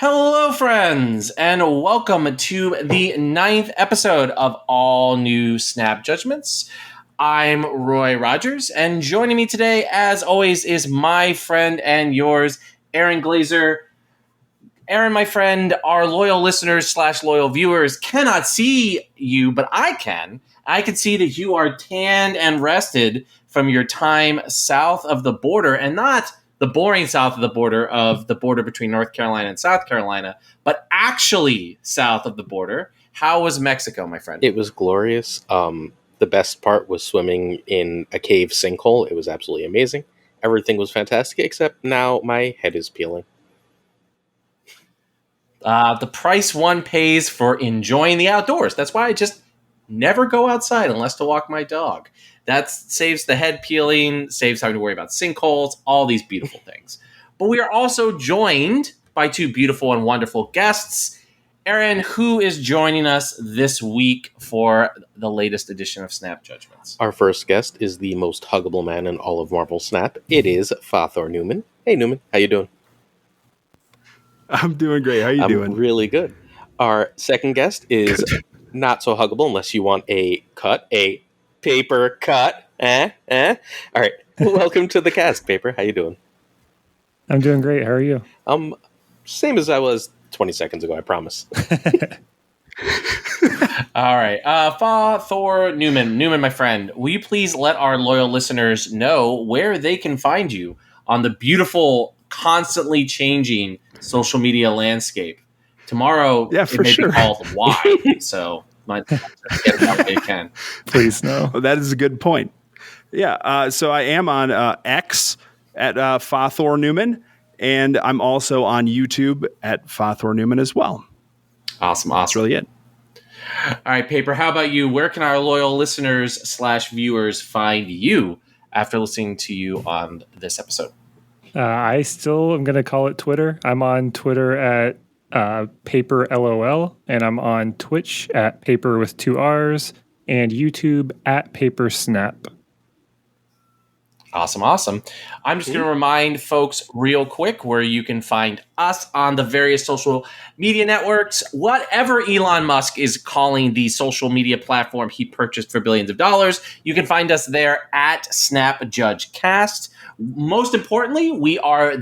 Hello, friends, and welcome to the 9th episode of All New Snap Judgments. I'm Roy Rogers, and joining me today, as always, is my friend and yours, Aaron Glazer. Aaron, my friend, our loyal listeners / loyal viewers cannot see you, but I can. I can see that you are tanned and rested from your time south of the border, and not the boring south of the border between North Carolina and South Carolina, but actually south of the border. How was Mexico, my friend? It was glorious. The best part was swimming in a cave sinkhole. It was absolutely amazing. Everything was fantastic, except now my head is peeling. The price one pays for enjoying the outdoors. That's why I just never go outside unless to walk my dog. That saves the head peeling, saves having to worry about sinkholes, all these beautiful things. But we are also joined by two beautiful and wonderful guests. Aaron, who is joining us this week for the latest edition of Snap Judgments? Our first guest is the most huggable man in all of Marvel Snap. It is FaThorNewman. Hey, Newman. How you doing? I'm doing great. How you doing? Really good. Our second guest is not so huggable unless you want a paper cut. All right. Welcome to the cast, Paper. How you doing? I'm doing great. How are you? Same as I was 20 seconds ago, I promise. All right. FaThorNewman. Newman, my friend, will you please let our loyal listeners know where they can find you on the beautiful, constantly changing social media landscape? Tomorrow, it may be called Why, so might get it out if you can. Please, no. Well, that is a good point. Yeah, so I am on X at FaThorNewman, and I'm also on YouTube at FaThorNewman as well. Awesome. That's really it. All right, Paper, how about you? Where can our loyal listeners / viewers find you after listening to you on this episode? I still am going to call it Twitter. I'm on Twitter at Paper LOL, and I'm on Twitch at Paper with 2 R's, and YouTube at Paper Snap. Awesome. I'm just going to remind folks real quick where you can find us on the various social media networks. Whatever Elon Musk is calling the social media platform he purchased for billions of dollars, you can find us there at SnapJudgeCast. Most importantly, we are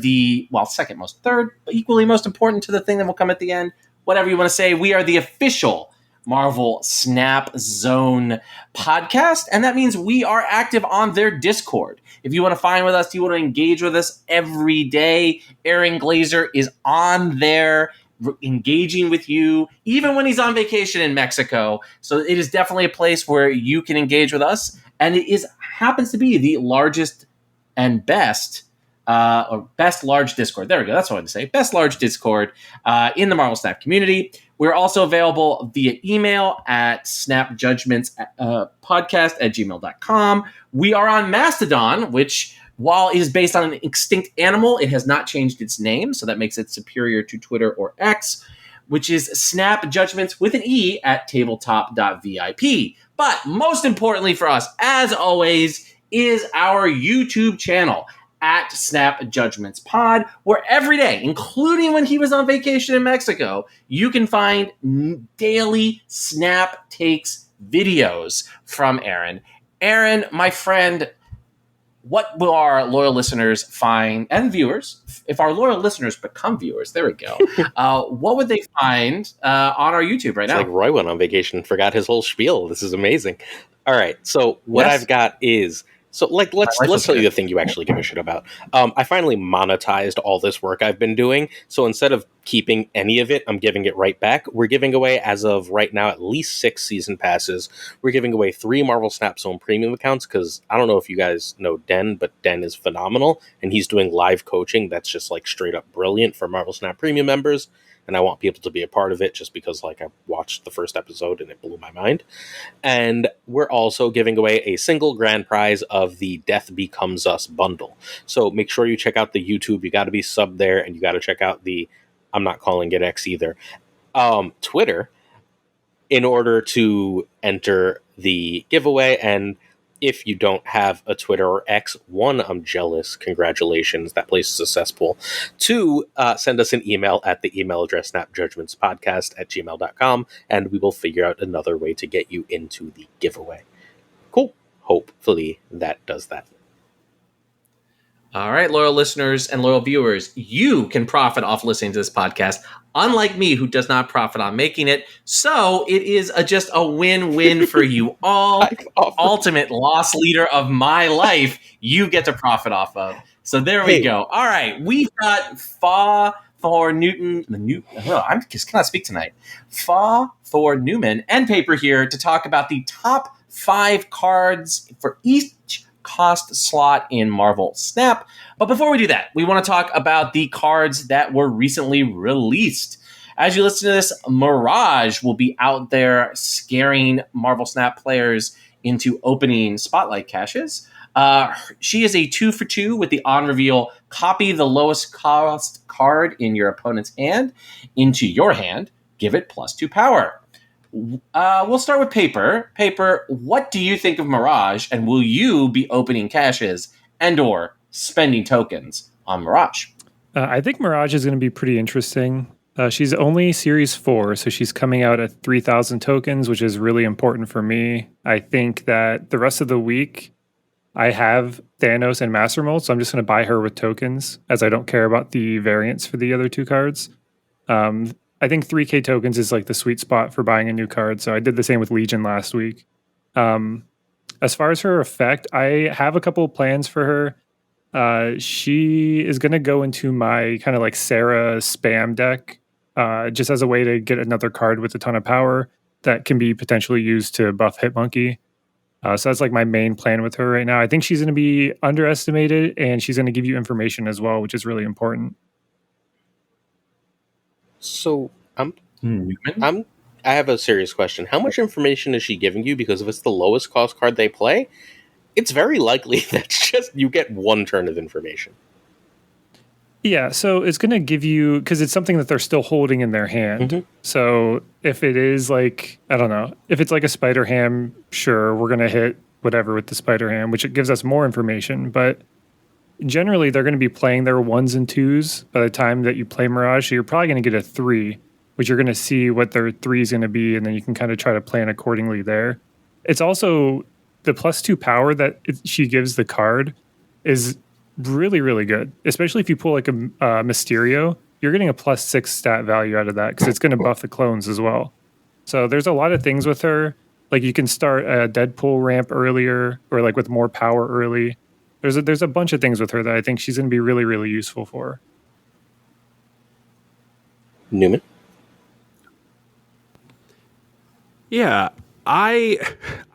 second most, third, but equally most important to the thing that will come at the end. Whatever you want to say, we are the official Marvel Snap Zone podcast, and that means we are active on their Discord. If you want to find with us, you want to engage with us every day, Aaron Glazer is on there engaging with you, even when he's on vacation in Mexico. So it is definitely a place where you can engage with us, and it happens to be the largest and best large Discord. There we go. That's what I wanted to say. Best large Discord in the Marvel Snap community. We're also available via email at snapjudgmentspodcast@gmail.com. We are on Mastodon, which, while it is based on an extinct animal, it has not changed its name, so that makes it superior to Twitter or X, which is Snap Judgments with an E at tabletop.vip. But most importantly for us, as always, is our YouTube channel at Snap Judgments Pod, where every day, including when he was on vacation in Mexico, you can find daily Snap Takes videos from Aaron. Aaron, my friend, what will our loyal listeners find, and viewers, if our loyal listeners become viewers, there we go, what would they find on our YouTube right now? It's like Roy went on vacation and forgot his whole spiel. This is amazing. All right, so what I've got is... So, let's tell you the thing you actually give a shit about. I finally monetized all this work I've been doing. So instead of keeping any of it, I'm giving it right back. We're giving away, as of right now, at least 6 season passes. We're giving away 3 Marvel Snap Zone premium accounts because I don't know if you guys know Den, but Den is phenomenal. And he's doing live coaching that's just like straight up brilliant for Marvel Snap premium members. And I want people to be a part of it just because I watched the first episode and it blew my mind. And we're also giving away a single grand prize of the Death Becomes Us bundle. So make sure you check out the YouTube. You got to be subbed there, and you got to check out the, I'm not calling it X either, Twitter, in order to enter the giveaway. And If you don't have a Twitter or X, one, I'm jealous. Congratulations. That place is a cesspool. Two, send us an email at the email address snapjudgmentspodcast@gmail.com, and we will figure out another way to get you into the giveaway. Cool. Hopefully that does that. All right, loyal listeners and loyal viewers, you can profit off listening to this podcast, unlike me, who does not profit on making it. So it is just a win-win for you all. Ultimate loss leader of my life, you get to profit off of. So there we go. All right, we've got FaThorNewman. I just cannot speak tonight. FaThorNewman and Paper here to talk about the top 5 cards for each cost slot in Marvel Snap. But before we do that, we want to talk about the cards that were recently released. As you listen to this, Mirage will be out there scaring Marvel Snap players into opening spotlight caches. She is a 2 for 2 with the on reveal, copy the lowest cost card in your opponent's hand into your hand, give it +2 power. We'll start with Paper. Paper, what do you think of Mirage, and will you be opening caches and or spending tokens on Mirage? I think Mirage is going to be pretty interesting. She's only Series 4, so she's coming out at 3,000 tokens, which is really important for me. I think that the rest of the week, I have Thanos and Master Mold, so I'm just going to buy her with tokens, as I don't care about the variants for the other 2 cards. I think 3K tokens is like the sweet spot for buying a new card. So I did the same with Legion last week. As far as her effect, I have a couple of plans for her. She is going to go into my kind of like Sarah spam deck, just as a way to get another card with a ton of power that can be potentially used to buff Hitmonkey. So that's like my main plan with her right now. I think she's going to be underestimated, and she's going to give you information as well, which is really important. So I have a serious question. How much information is she giving you? Because if it's the lowest cost card they play, it's very likely that you get 1 turn of information. Yeah, so it's going to give you, because it's something that they're still holding in their hand. Mm-hmm. So if it is like, I don't know, if it's like a Spider Ham, sure, we're going to hit whatever with the Spider Ham, which it gives us more information. But generally, they're going to be playing their 1s and 2s by the time that you play Mirage. So you're probably going to get a 3, which you're going to see what their 3 is going to be, and then you can kind of try to plan accordingly there. It's also the +2 power that she gives the card is really, really good, especially if you pull like a Mysterio. You're getting a +6 stat value out of that because it's going to buff the clones as well. So there's a lot of things with her. Like you can start a Deadpool ramp earlier, or like with more power early. There's a bunch of things with her that I think she's going to be really, really useful for. Newman? Yeah, I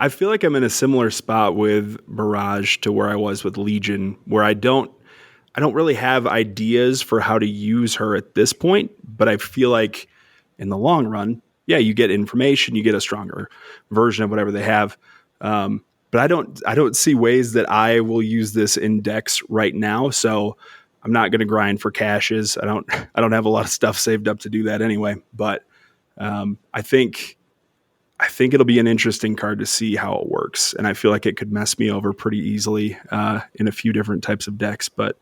feel like I'm in a similar spot with Mirage to where I was with Legion, where I don't really have ideas for how to use her at this point, but I feel like in the long run, yeah, you get information, you get a stronger version of whatever they have. But I don't see ways that I will use this in decks right now. So I'm not going to grind for caches. I don't have a lot of stuff saved up to do that anyway. But I think it'll be an interesting card to see how it works. And I feel like it could mess me over pretty easily in a few different types of decks. But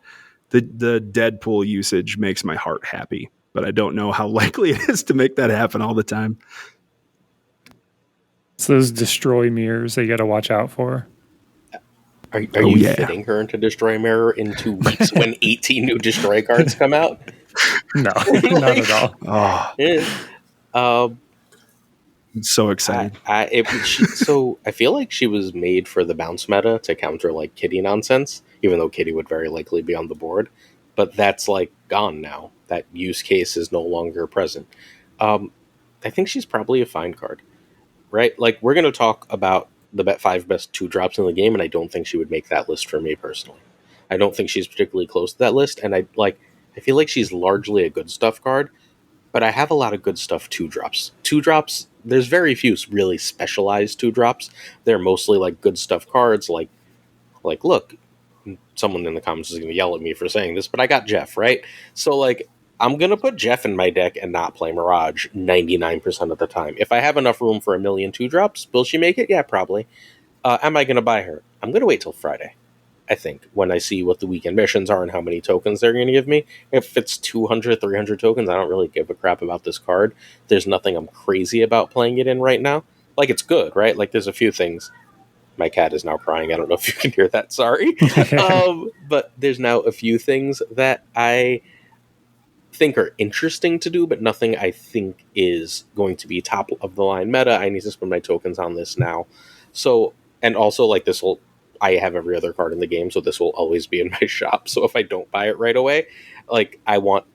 the Deadpool usage makes my heart happy. But I don't know how likely it is to make that happen all the time. It's those destroy mirrors that you got to watch out for. Are you fitting her into Destroy Mirror in 2 weeks when 18 new Destroy cards come out? No, not at all. Oh. I'm so excited. So I feel like she was made for the bounce meta to counter like Kitty nonsense, even though Kitty would very likely be on the board. But that's like gone now. That use case is no longer present. I think she's probably a fine card. Right? Like, we're going to talk about the 5 best 2-drops in the game, and I don't think she would make that list for me personally. I don't think she's particularly close to that list, and I feel like she's largely a good stuff card, but I have a lot of good stuff 2-drops. 2-drops, there's very few really specialized 2-drops. They're mostly, like, good stuff cards, like, look, someone in the comments is going to yell at me for saying this, but I got Jeff, right? So, like, I'm going to put Jeff in my deck and not play Mirage 99% of the time. If I have enough room for a million 2-drops, will she make it? Yeah, probably. Am I going to buy her? I'm going to wait till Friday, I think, when I see what the weekend missions are and how many tokens they're going to give me. If it's 200, 300 tokens, I don't really give a crap about this card. There's nothing I'm crazy about playing it in right now. Like, it's good, right? Like, there's a few things. My cat is now crying. I don't know if you can hear that. Sorry. But there's now a few things that I think are interesting to do, but nothing I think is going to be top of the line meta. I need to spend my tokens on this now. So, and also, like, I have every other card in the game, so this will always be in my shop. So if I don't buy it right away, like, I want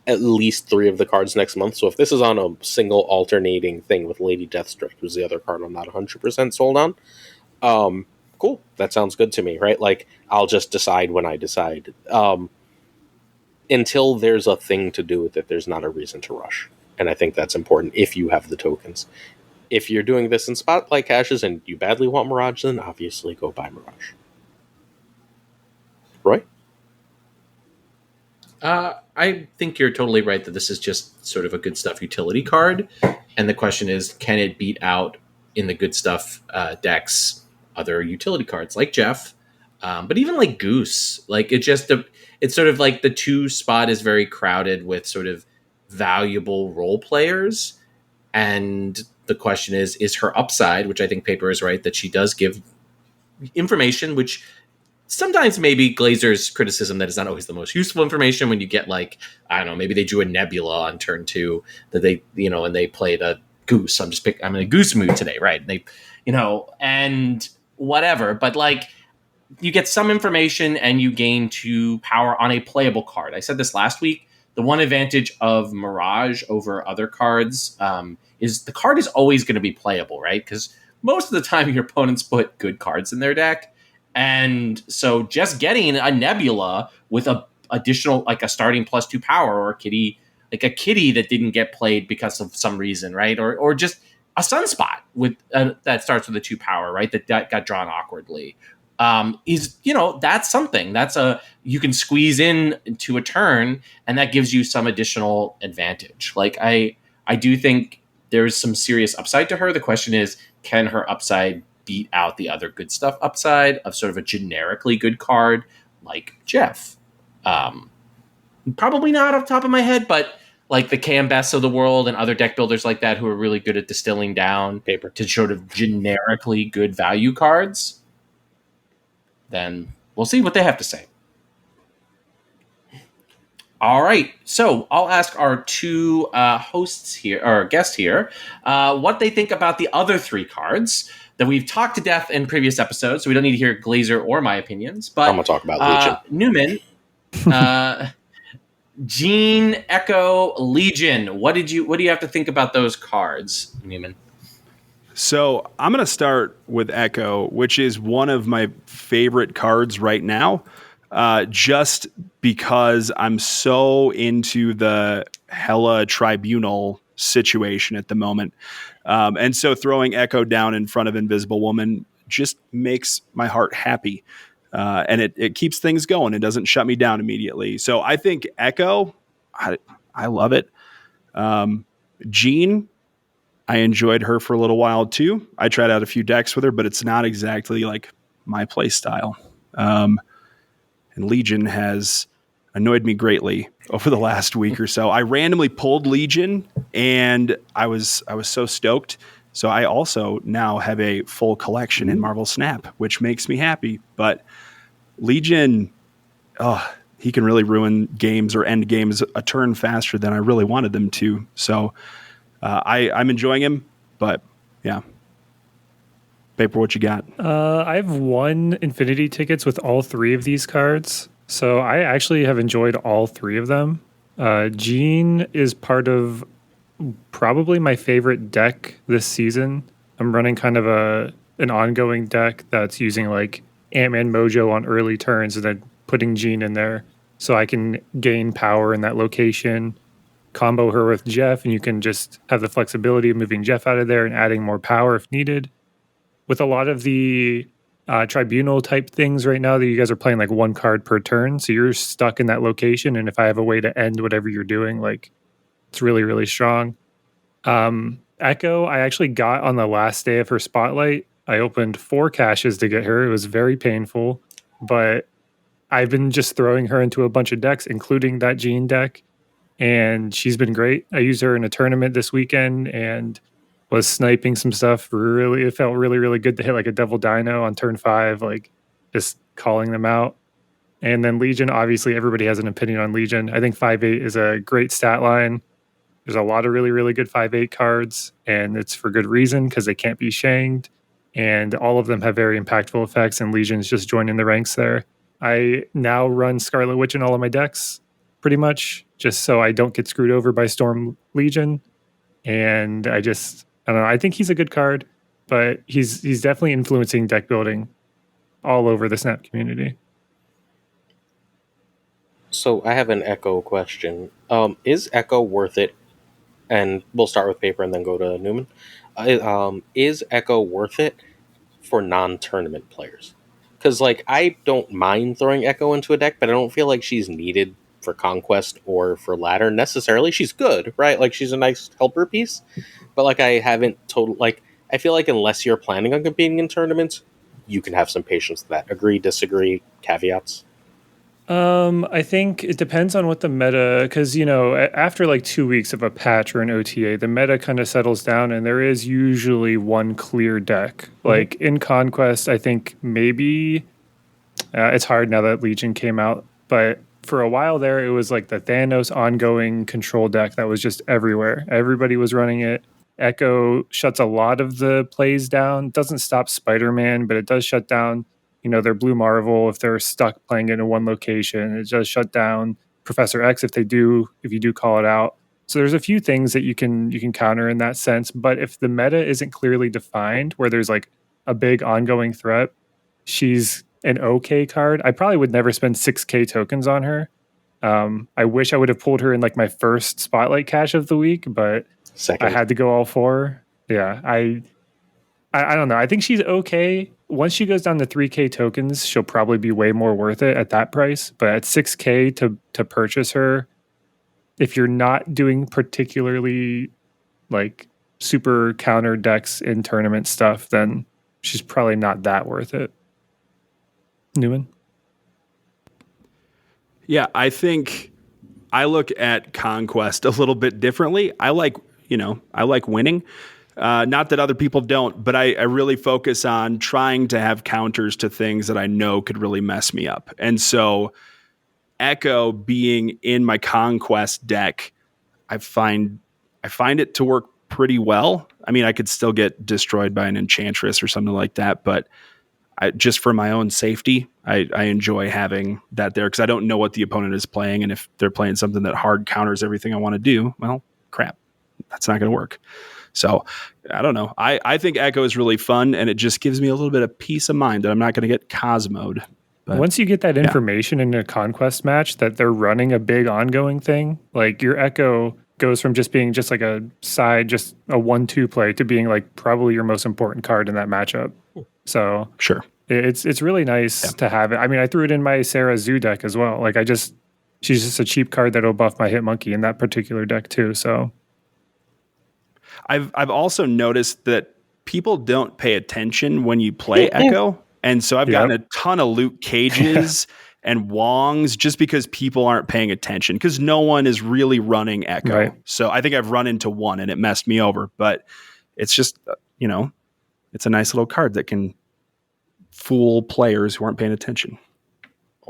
at least 3 of the cards next month. So if this is on a single alternating thing with Lady Deathstrike, who's the other card I'm not 100% sold on, cool. That sounds good to me, right? Like, I'll just decide when I decide. Until there's a thing to do with it, there's not a reason to rush. And I think that's important if you have the tokens. If you're doing this in Spotlight caches and you badly want Mirage, then obviously go buy Mirage. Roy? I think you're totally right that this is just sort of a good stuff utility card. And the question is, can it beat out in the good stuff decks other utility cards like Jeff? But even like Goose, like it's sort of like the 2 spot is very crowded with sort of valuable role players. And the question is her upside, which I think Paper is right, that she does give information, which sometimes maybe Glazer's criticism that is not always the most useful information when you get, like, I don't know, maybe they drew a Nebula on turn 2 that they, and they played a Goose. I'm in a Goose mood today, right? They, and whatever. But, like, you get some information and you gain 2 power on a playable card. I said this last week. The one advantage of Mirage over other cards is the card is always going to be playable, right? Because most of the time your opponents put good cards in their deck. And so just getting a Nebula with a additional, like a starting +2 power, or a kitty that didn't get played because of some reason, right? Or just a Sunspot with that starts with a 2 power, right? That got drawn awkwardly. Is, that's something you can squeeze in to a turn, and that gives you some additional advantage. Like, I do think there's some serious upside to her. The question is, can her upside beat out the other good stuff upside of sort of a generically good card like Jeff? Probably not off the top of my head, but like the Cam Bests of the world and other deck builders like that who are really good at distilling down Paper to sort of generically good value cards, then we'll see what they have to say. All right, so I'll ask our 2 hosts here, or guests here, what they think about the other 3 cards that we've talked to death in previous episodes, so we don't need to hear Glazer or my opinions. But I'm going to talk about Legion. Newman, Gene, Echo, Legion. What do you have to think about those cards, Newman? So I'm going to start with Echo, which is one of my favorite cards right now, just because I'm so into the Hela Tribunal situation at the moment. And so throwing Echo down in front of Invisible Woman just makes my heart happy. And it keeps things going. It doesn't shut me down immediately. So I think Echo, I love it. Jean, I enjoyed her for a little while too. I tried out a few decks with her, but it's not exactly like my play style. And Legion has annoyed me greatly over the last week or so. I randomly pulled Legion and I was so stoked. So I also now have a full collection in Marvel Snap, which makes me happy. But Legion, he can really ruin games or end games a turn faster than I really wanted them to. So I'm enjoying him, but yeah. Paper, what you got? I have 1 Infinity tickets with all 3 of these cards. So I actually have enjoyed all 3 of them. Jean is part of probably my favorite deck this season. I'm running kind of an ongoing deck that's using like Ant-Man Mojo on early turns and then putting Jean in there so I can gain power in that location, combo her with Jeff, and you can just have the flexibility of moving Jeff out of there and adding more power if needed. With a lot of the tribunal type things right now that you guys are playing like 1 card per turn, so you're stuck in that location, and if I have a way to end whatever you're doing, like, it's really, really strong. Echo, I actually got on the last day of her spotlight I opened 4 caches to get her. It was very painful, but I've been just throwing her into a bunch of decks, including that Jean deck, and she's been great. I used her in a tournament this weekend and was sniping some stuff. Really, it felt really, really good to hit like a Devil Dino on turn 5, like just calling them out. And then Legion, obviously, everybody has an opinion on Legion. I think 5/8 is a great stat line. There's a lot of really, really good 5/8 cards, and it's for good reason because they can't be shanked, and all of them have very impactful effects, and Legion's just joining the ranks there. I now run Scarlet Witch in all of my decks, pretty much, just so I don't get screwed over by Storm Legion. And I don't know, I think he's a good card, but he's definitely influencing deck building all over the Snap community. So I have an Echo question. Is Echo worth it? And we'll start with Paper and then go to Newman. Is Echo worth it for non-tournament players? Because like I don't mind throwing Echo into a deck, but I don't feel like she's needed for Conquest or for Ladder necessarily. She's good, right? Like she's a nice helper piece, but like I haven't I feel like unless you're planning on competing in tournaments, you can have some patience with that. Agree, disagree, caveats? I think it depends on what the meta, because after like 2 weeks of a patch or an OTA, the meta kind of settles down, and there is usually one clear deck. Mm-hmm. Like in Conquest, I think maybe it's hard now that Legion came out, but for a while there, it was like the Thanos ongoing control deck that was just everywhere. Everybody was running it. Echo shuts a lot of the plays down. Doesn't stop Spider-Man, but it does shut down their Blue Marvel if they're stuck playing it in one location. It does shut down Professor X if you do call it out. So there's a few things that you can counter in that sense. But if the meta isn't clearly defined, where there's like a big ongoing threat, she's an okay card. I probably would never spend 6K tokens on her. I wish I would have pulled her in like my first Spotlight cache of the week, but Second. I had to go all 4. Yeah, I don't know. I think she's okay. Once she goes down to 3K tokens, she'll probably be way more worth it at that price. But at 6K to purchase her, if you're not doing particularly like super counter decks in tournament stuff, then she's probably not that worth it. Newman? Yeah, I think I look at Conquest a little bit differently. I like winning. Not that other people don't, but I really focus on trying to have counters to things that I know could really mess me up. And so Echo being in my Conquest deck, I find it to work pretty well. I mean, I could still get destroyed by an Enchantress or something like that, but just for my own safety, I enjoy having that there because I don't know what the opponent is playing. And if they're playing something that hard counters everything I want to do, well, crap, that's not going to work. So I don't know. I think Echo is really fun, and it just gives me a little bit of peace of mind that I'm not going to get Cosmo'd. But once you get that information in a Conquest match that they're running a big ongoing thing, like your Echo goes from just being just like a side, just a 1-2 play to being like probably your most important card in that matchup. So sure, it's really nice to have it. I mean, I threw it in my Sarah Zoo deck as well. Like she's just a cheap card that'll buff my Hitmonkey in that particular deck too. So. I've also noticed that people don't pay attention when you play Echo. And so I've gotten a ton of Luke Cages and Wongs just because people aren't paying attention because no one is really running Echo. Right. So I think I've run into one and it messed me over. But it's just, it's a nice little card that can fool players who aren't paying attention.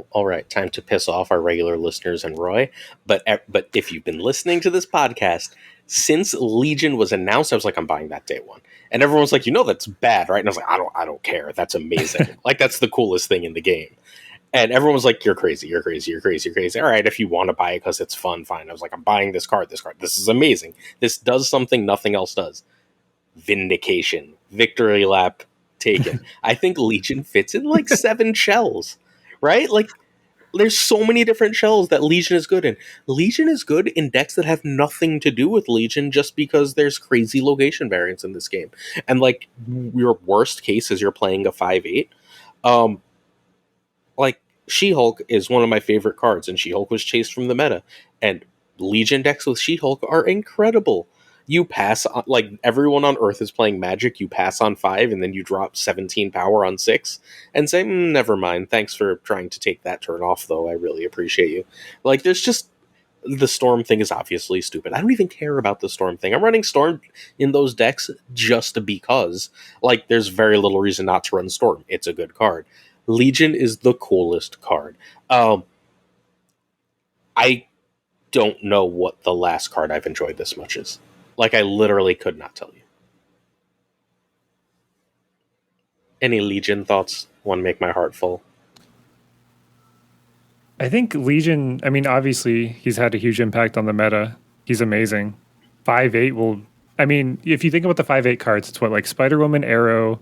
All right, time to piss off our regular listeners and Roy. But if you've been listening to this podcast, since Legion was announced, I was like, I'm buying that day one. And everyone's like, that's bad, right? And I was like, I don't care. That's amazing. Like, that's the coolest thing in the game. And everyone was like, you're crazy. All right, if you want to buy it because it's fun, fine. I was like, I'm buying this card. This is amazing. This does something nothing else does. Vindication. Victory lap taken. I think Legion fits in like 7 shells. Right? Like, there's so many different shells that Legion is good in. Legion is good in decks that have nothing to do with Legion just because there's crazy location variance in this game. And, like, your worst case is you're playing a 5/8. Like, She-Hulk is one of my favorite cards, and She-Hulk was chased from the meta. And Legion decks with She-Hulk are incredible. You pass on, like, everyone on Earth is playing Magic. You pass on 5, and then you drop 17 power on 6, and say, "Never mind. Thanks for trying to take that turn off, though. I really appreciate you." Like, there's just the Storm thing is obviously stupid. I don't even care about the Storm thing. I'm running Storm in those decks just because. Like, there's very little reason not to run Storm. It's a good card. Legion is the coolest card. I don't know what the last card I've enjoyed this much is. Like, I literally could not tell you. Any Legion thoughts? One make my heart full. I think Legion, I mean, obviously, he's had a huge impact on the meta. He's amazing. 5/8 will, I mean, if you think about the 5/8 cards, it's what, like Spider-Woman, Arrow,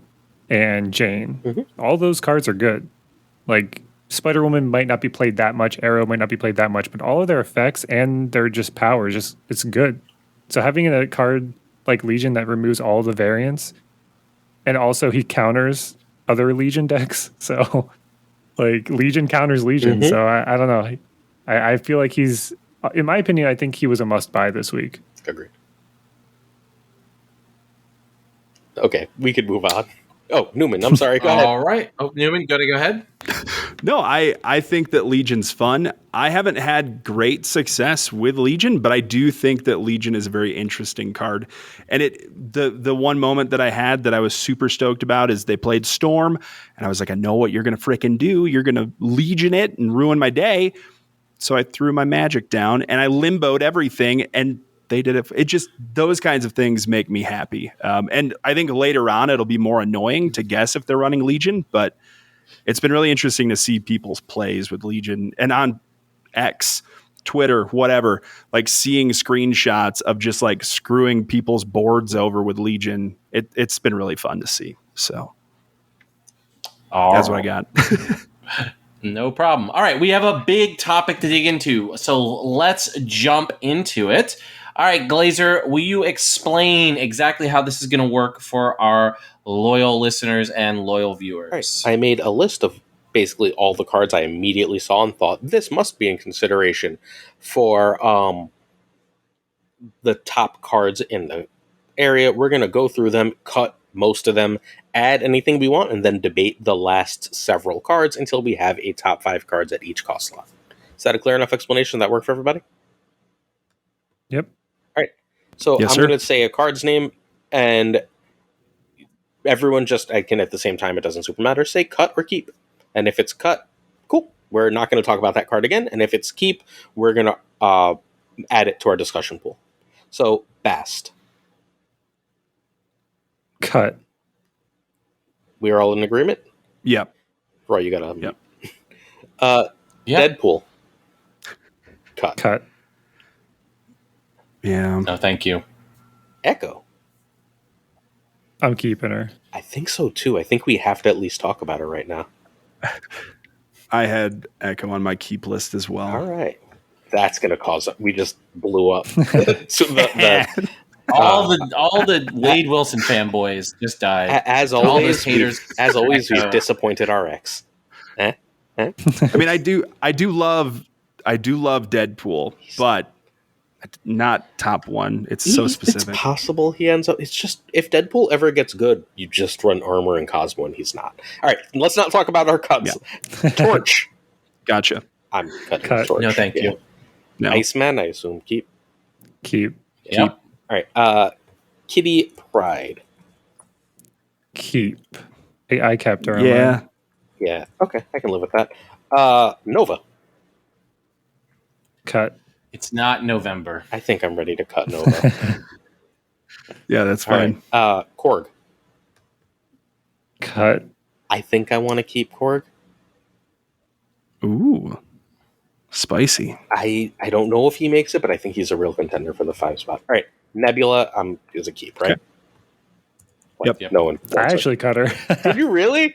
and Jane. Mm-hmm. All those cards are good. Like, Spider-Woman might not be played that much, Arrow might not be played that much, but all of their effects and their just power, just it's good. So having a card like Legion that removes all the variants, and also he counters other Legion decks, so like Legion counters Legion. Mm-hmm. So I don't know. I feel like he's, in my opinion, I think he was a must-buy this week. Agreed. Okay, we could move on. Oh, Newman, I'm sorry. Go ahead. All right. Oh, Newman, go ahead. No, I think that Legion's fun. I haven't had great success with Legion, but I do think that Legion is a very interesting card. And the one moment that I had that I was super stoked about is they played Storm, and I was like, I know what you're going to frickin' do. You're going to Legion it and ruin my day. So I threw my Magic down, and I limboed everything, and they did it. It just, those kinds of things make me happy. And I think later on it'll be more annoying to guess if they're running Legion, but it's been really interesting to see people's plays with Legion and on X, Twitter, whatever, like seeing screenshots of just like screwing people's boards over with Legion. It's been really fun to see. So that's what I got. No problem. All right. We have a big topic to dig into, so let's jump into it. All right, Glazer, will you explain exactly how this is going to work for our loyal listeners and loyal viewers? Right. I made a list of basically all the cards I immediately saw and thought this must be in consideration for the top cards in the area. We're going to go through them, cut most of them, add anything we want, and then debate the last several cards until we have a top 5 cards at each cost slot. Is that a clear enough explanation? Does that work for everybody? Yep. All right. So yes, I'm going to say a card's name, and everyone just, I can at the same time, it doesn't super matter, say cut or keep. And if it's cut, cool. We're not going to talk about that card again. And if it's keep, we're going to add it to our discussion pool. So, Bast. Cut. We are all in agreement? Yep. Roy, you got to... Yep. Deadpool. Cut. Cut. Yeah. No, thank you. Echo. I'm keeping her. I think so, too. I think we have to at least talk about her right now. I had Echo on my keep list as well. All right. That's going to cause... We just blew up. So all the Wade Wilson fanboys just died. As always, we've disappointed our ex. I mean, I do love Deadpool, but not top one. It's so specific. It's possible he ends up. It's just, if Deadpool ever gets good, you just run Armor and Cosmo, and he's not. All right, let's not talk about our cuts. Yeah. Torch. Gotcha. I'm cutting Torch. No, thank you. No. Iceman, I assume keep. Keep. Yep. All right. Kitty Pride. Keep. I kept her. Yeah. Yeah. Okay, I can live with that. Nova. Cut. It's not November. I think I'm ready to cut Nova. Yeah, that's fine. Right. Korg. Cut. I think I want to keep Korg. Ooh. Spicy. I don't know if he makes it, but I think he's a real contender for the 5 spot. All right. Nebula is a keep, right? Okay. Yep. No one. I actually cut her. Did you really?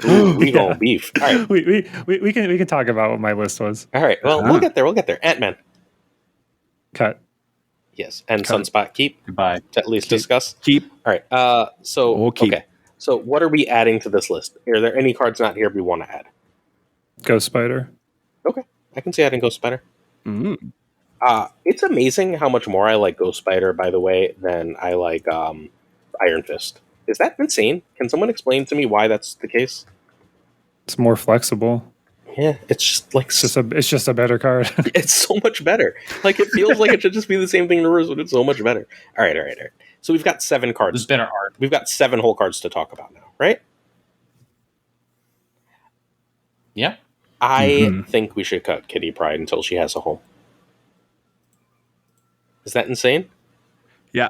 Ooh, we gonna beef. All right. We can talk about what my list was. All right. Well, we'll get there. Ant-Man. Cut. Yes. And cut. Sunspot keep. Goodbye. To at least discuss. Keep. All right. So we'll keep. Okay. So what are we adding to this list? Are there any cards not here we want to add? Ghost Spider. Okay. I can see adding Ghost Spider. Mm-hmm. It's amazing how much more I like Ghost Spider, by the way, than I like Iron Fist. Is that insane? Can someone explain to me why that's the case? It's more flexible. Yeah, it's just like It's just a better card. it's so much better. Like it feels like it should just be the same thing in reverse, but it's so much better. All right. So we've got 7 cards. There's better art. We've got 7 whole cards to talk about now, right? Yeah. I think we should cut Kitty Pryde until she has a home. Is that insane? Yeah.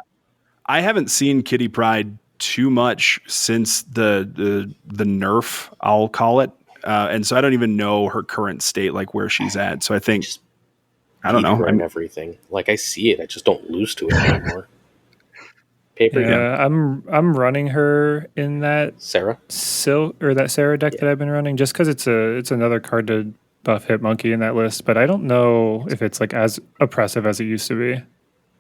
I haven't seen Kitty Pryde too much since the nerf, I'll call it. And so I don't even know her current state, like where she's at. So I think, I don't know. And everything. Like I see it. I just don't lose to it anymore. Paper. Yeah, I'm running her in that Sarah that Sarah deck that I've been running, just because it's another card to buff Hitmonkey in that list. But I don't know if it's like as oppressive as it used to be.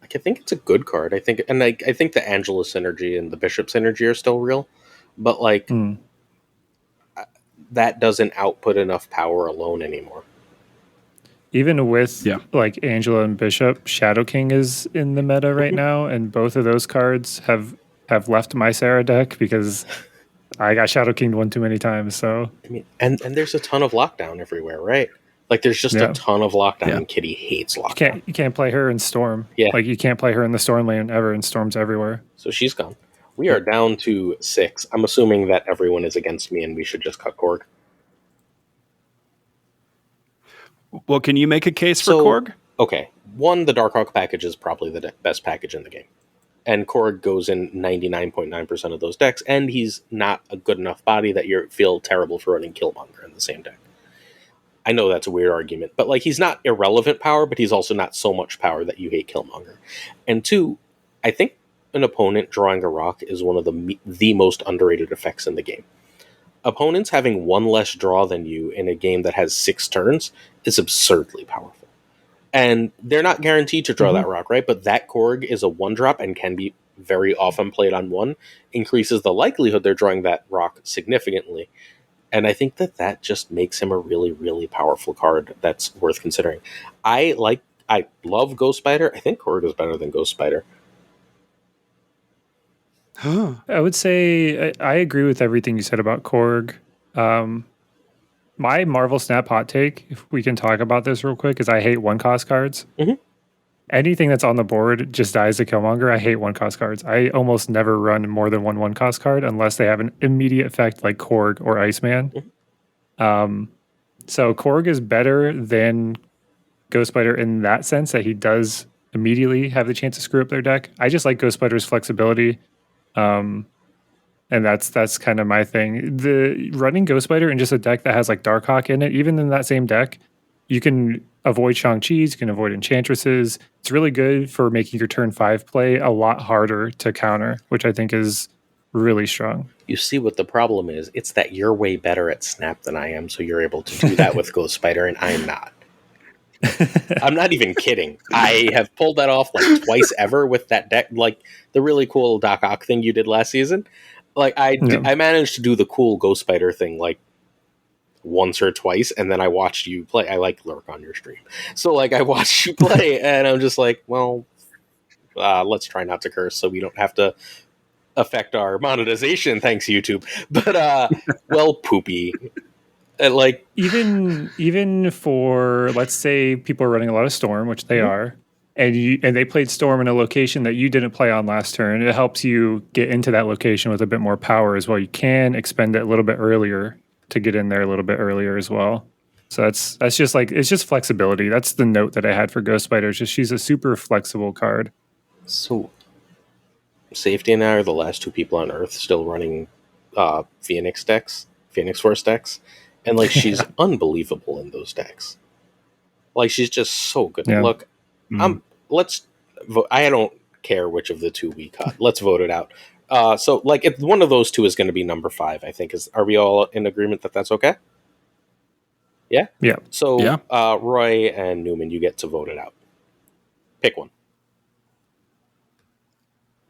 Like I think it's a good card. I think the Angela synergy and the Bishop synergy are still real, but like that doesn't output enough power alone anymore. Even with like Angela and Bishop, Shadow King is in the meta right now, and both of those cards have left my Sarah deck because I got Shadow Kinged one too many times. So I mean, and there's a ton of lockdown everywhere, right? Like there's just a ton of lockdown, and Kitty hates lockdown. You can't play her in Storm. Yeah, like you can't play her in the Storm lane ever, and Storm's everywhere. So she's gone. We are down to 6. I'm assuming that everyone is against me, and we should just cut Korg. Well, can you make a case for Korg? Okay. 1, the Darkhawk package is probably the best package in the game. And Korg goes in 99.9% of those decks, and he's not a good enough body that you feel terrible for running Killmonger in the same deck. I know that's a weird argument, but like he's not irrelevant power, but he's also not so much power that you hate Killmonger. And 2, I think an opponent drawing a rock is one of the most underrated effects in the game. Opponents having 1 less draw than you in a game that has 6 turns is absurdly powerful. And they're not guaranteed to draw that rock, right? But that Korg is a 1-drop and can be very often played on 1, increases the likelihood they're drawing that rock significantly. And I think that just makes him a really, really powerful card that's worth considering. I love Ghost Spider. I think Korg is better than Ghost Spider. I would say I agree with everything you said about Korg. My Marvel Snap hot take, if we can talk about this real quick, is I hate 1-cost cards. Anything that's on the board just dies to Killmonger. I hate 1-cost cards. I almost never run more than 1-cost card unless they have an immediate effect like Korg or Iceman. So Korg is better than Ghost Spider in that sense that he does immediately have the chance to screw up their deck. I just like Ghost Spider's flexibility. And that's kind of my thing. The running Ghost Spider in just a deck that has like Darkhawk in it, even in that same deck, you can avoid Shang-Chi's, you can avoid Enchantresses. It's really good for making your turn 5 play a lot harder to counter, which I think is really strong. You see what the problem is? It's that you're way better at Snap than I am, so you're able to do that with Ghost Spider, and I'm not. I'm not even kidding. I have pulled that off like twice ever with that deck, like the really cool Doc Ock thing you did last season. Like I managed to do the cool Ghost Spider thing like once or twice, and then I watched you play. I like lurk on your stream, so like I watched you play, and I'm just like, well, let's try not to curse so we don't have to affect our monetization. Thanks, YouTube. But well, poopy. And like even for, let's say people are running a lot of Storm, which they are, and they played Storm in a location that you didn't play on last turn. It helps you get into that location with a bit more power as well. You can expend it a little bit earlier to get in there a little bit earlier as well. So that's just like, it's just flexibility. That's the note that I had for Ghost Spider. It's just she's a super flexible card. So Safety and I are the last 2 people on Earth still running Phoenix Force decks. And like she's unbelievable in those decks. Like she's just so good. Yeah. Look, let's vote. I don't care which of the 2 we cut. Let's vote it out. So like if one of those 2 is going to be number 5, I think are we all in agreement that that's okay? Yeah. Yeah. So Roy and Newman, you get to vote it out. Pick one.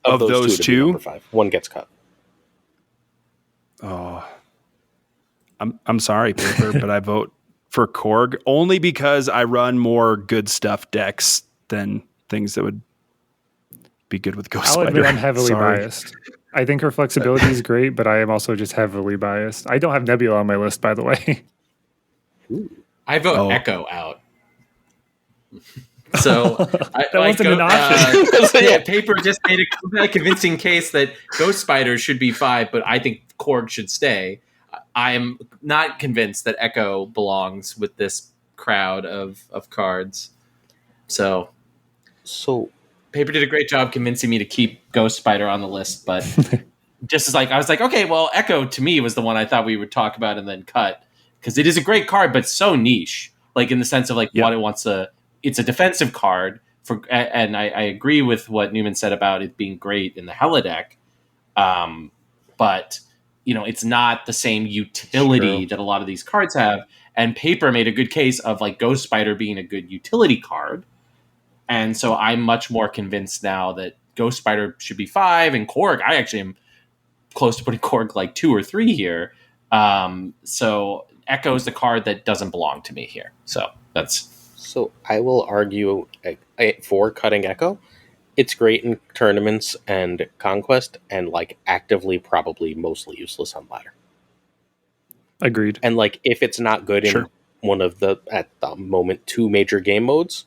Of those 2, number 5. One gets cut. Oh. I'm sorry, Paper, but I vote for Korg only because I run more good stuff decks than things that would be good with Ghost I'll Spider. admit I'm heavily biased. I think her flexibility is great, but I am also just heavily biased. I don't have Nebula on my list, by the way. I vote Echo out. So that wasn't an option. Paper just made a convincing case that Ghost Spider should be 5, but I think Korg should stay. I am not convinced that Echo belongs with this crowd of cards. So Paper did a great job convincing me to keep Ghost Spider on the list, but just as I was like, okay, well, Echo to me was the one I thought we would talk about and then cut, because it is a great card, but so niche, like in the sense of what it wants to. It's a defensive card and I agree with what Newman said about it being great in the Hella deck, but it's not the same utility that a lot of these cards have. And Paper made a good case of like Ghost Spider being a good utility card, and so I'm much more convinced now that Ghost Spider should be 5, and Korg. I actually am close to putting Korg like 2 or 3 here. So Echo is the card that doesn't belong to me here. So that's. So I will argue for cutting Echo. It's great in tournaments and Conquest, and like actively probably mostly useless on ladder. Agreed. And like if it's not good in one of the at the moment 2 major game modes,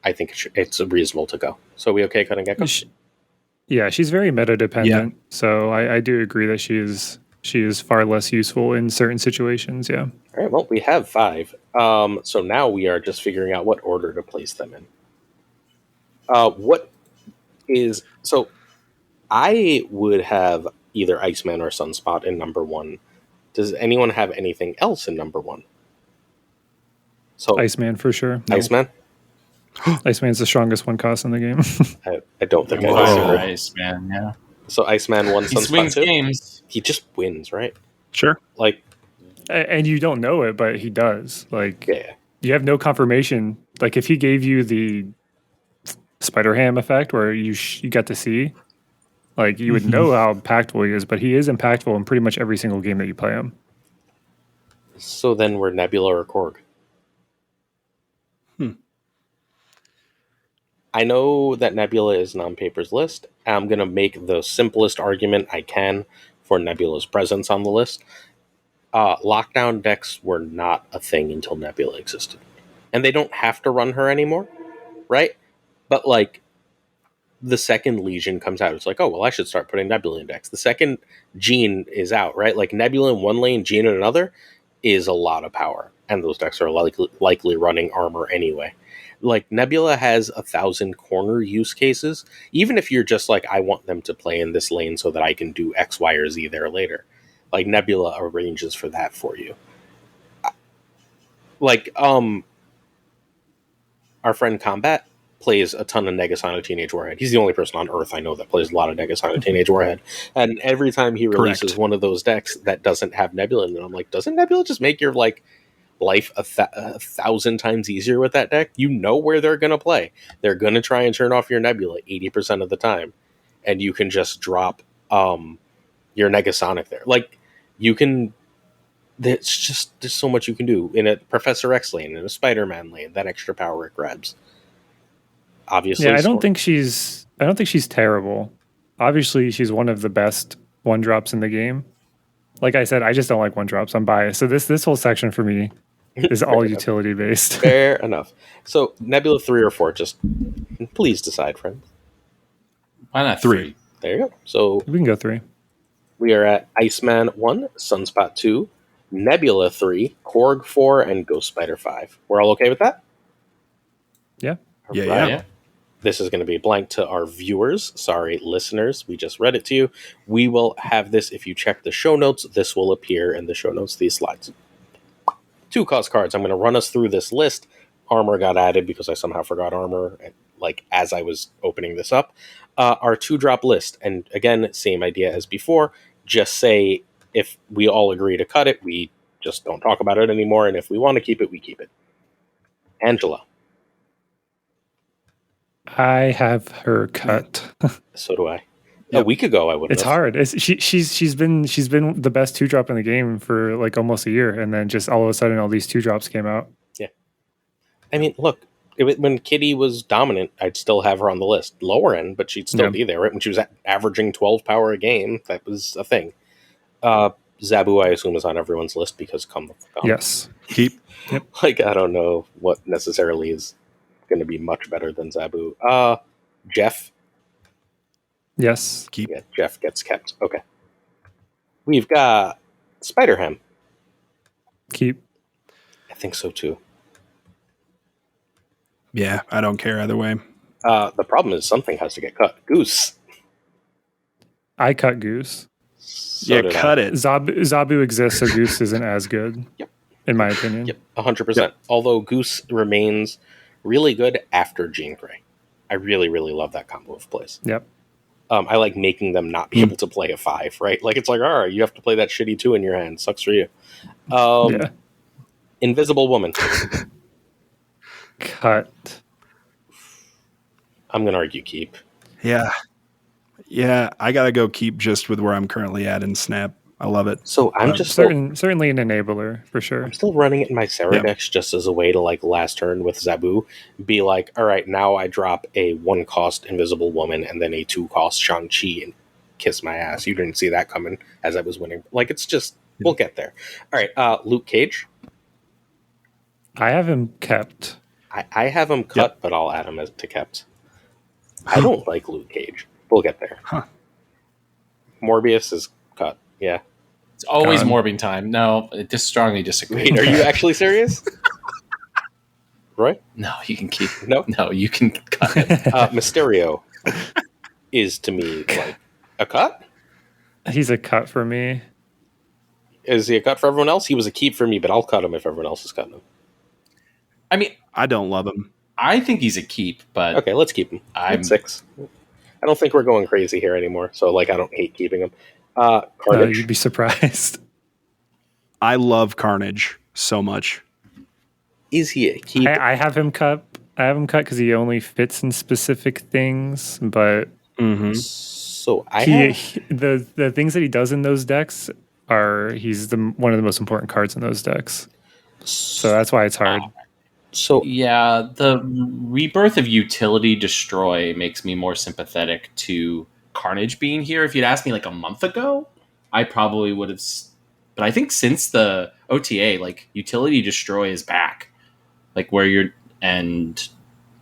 I think it's reasonable to go. So are we okay cutting Echo? Yeah, she's very meta dependent. Yeah. So I do agree that she is far less useful in certain situations. Yeah. All right, well, we have 5. So now we are just figuring out what order to place them in. So I would have either Iceman or Sunspot in number 1. Does anyone have anything else in number 1? So Iceman for sure. Iceman? Iceman's the strongest one cost in the game. I don't think I disagree. Iceman, yeah. So Iceman 1, Sunspot 2? He swings games. He just wins, right? Sure. Like, and you don't know it, but he does. Like, you have no confirmation. Like, if he gave you the Spider Ham effect where you got to see, like, you would know how impactful he is, but he is impactful in pretty much every single game that you play him. So then we're Nebula or Korg. I know that Nebula is on Paper's list. I'm going to make the simplest argument I can for Nebula's presence on the list. Lockdown decks were not a thing until Nebula existed. And they don't have to run her anymore, right? But, like, the second Legion comes out. It's like, oh, well, I should start putting Nebula in decks. The second Gene is out, right? Like, Nebula in one lane, Gene in another is a lot of power. And those decks are likely running armor anyway. Like, Nebula has 1,000 corner use cases, even if you're just like, I want them to play in this lane so that I can do X, Y, or Z there later. Like, Nebula arranges for that for you. Like, our friend Combat plays a ton of Negasonic Teenage Warhead. He's the only person on Earth I know that plays a lot of Negasonic Teenage Warhead. And every time he releases one of those decks that doesn't have Nebula in it, I'm like, doesn't Nebula just make your, like, life 1,000 times easier with that deck? You know where they're going to play. They're going to try and turn off your Nebula 80% of the time, and you can just drop your Negasonic there. Like, you can... there's so much you can do in a Professor X lane, in a Spider-Man lane, that extra power it grabs. Obviously, I don't think she's terrible. Obviously, she's one of the best 1-drops in the game. Like I said, I just don't like 1-drops. I'm biased. So this whole section for me is all utility based. Fair enough. So Nebula 3 or 4, just please decide, friends. Why not 3? There you go. So we can go 3. We are at Iceman 1, Sunspot 2, Nebula 3, Korg 4, and Ghost Spider 5. We're all okay with that? Yeah. Yeah. This is going to be blank to our viewers. Sorry, listeners. We just read it to you. We will have this, if you check the show notes, this will appear in the show notes, these slides. 2 cost cards. I'm going to run us through this list. Armor got added because I somehow forgot armor, like, as I was opening this up. Our 2-drop list. And again, same idea as before. Just say if we all agree to cut it, we just don't talk about it anymore. And if we want to keep it, we keep it. Angela. I have her cut. So do I. A week ago, I would have. It's hard. She's been the best 2-drop in the game for like almost a year, and then just all of a sudden, all these 2-drops came out. Yeah. I mean, look, When Kitty was dominant, I'd still have her on the list. Lower end, but she'd still be there, right? When she was averaging 12 power a game, that was a thing. Zabu, I assume, is on everyone's list because come. Yes. Keep. Yep. Like, I don't know what necessarily is going to be much better than Zabu. Jeff. Yes. Keep. Yeah, Jeff gets kept. Okay. We've got Spider-Ham. Keep. I think so, too. Yeah, I don't care either way. The problem is something has to get cut. Goose. I cut Goose. So cut it. Zabu exists, so Goose isn't as good. Yep. In my opinion. Yep, 100%. Although Goose remains really good after Jean Grey. I really, really love that combo of plays. Yep. I like making them not be able to play a 5, right? Like, it's like, all right, you have to play that shitty 2 in your hand. Sucks for you. Yeah. Invisible Woman. Cut. I'm going to argue keep. Yeah. Yeah, I got to go keep just with where I'm currently at in Snap. I love it. So I'm just certainly an enabler for sure. I'm still running it in my Ceradex just as a way to, like, last turn with Zabu, be like, all right, now I drop a 1-cost Invisible Woman and then a 2-cost Shang-Chi and kiss my ass. You didn't see that coming as I was winning. Like, it's just, we'll get there. All right, Luke Cage. I have him kept. I have him cut, but I'll add him to kept. I don't like Luke Cage. We'll get there. Huh. Morbius is cut. Yeah. It's always morbing time. No, I just strongly disagree. Wait, are you actually serious? Roy? No, you can keep. No, you can cut it. Mysterio is to me like a cut. He's a cut for me. Is he a cut for everyone else? He was a keep for me, but I'll cut him if everyone else is cutting him. I mean, I don't love him. I think he's a keep, but okay, let's keep him. I'm 6. I don't think we're going crazy here anymore, so like I don't hate keeping him. Carnage. You'd be surprised. I love Carnage so much. Is he a keep? I have him cut. I have him cut because he only fits in specific things, but So the things that he does in those decks he's one of the most important cards in those decks. So that's why it's hard. So yeah, the rebirth of Utility Destroy makes me more sympathetic to Carnage being here. If you'd asked me like a month ago, I probably would have. But I think since the OTA, like Utility Destroy is back, like and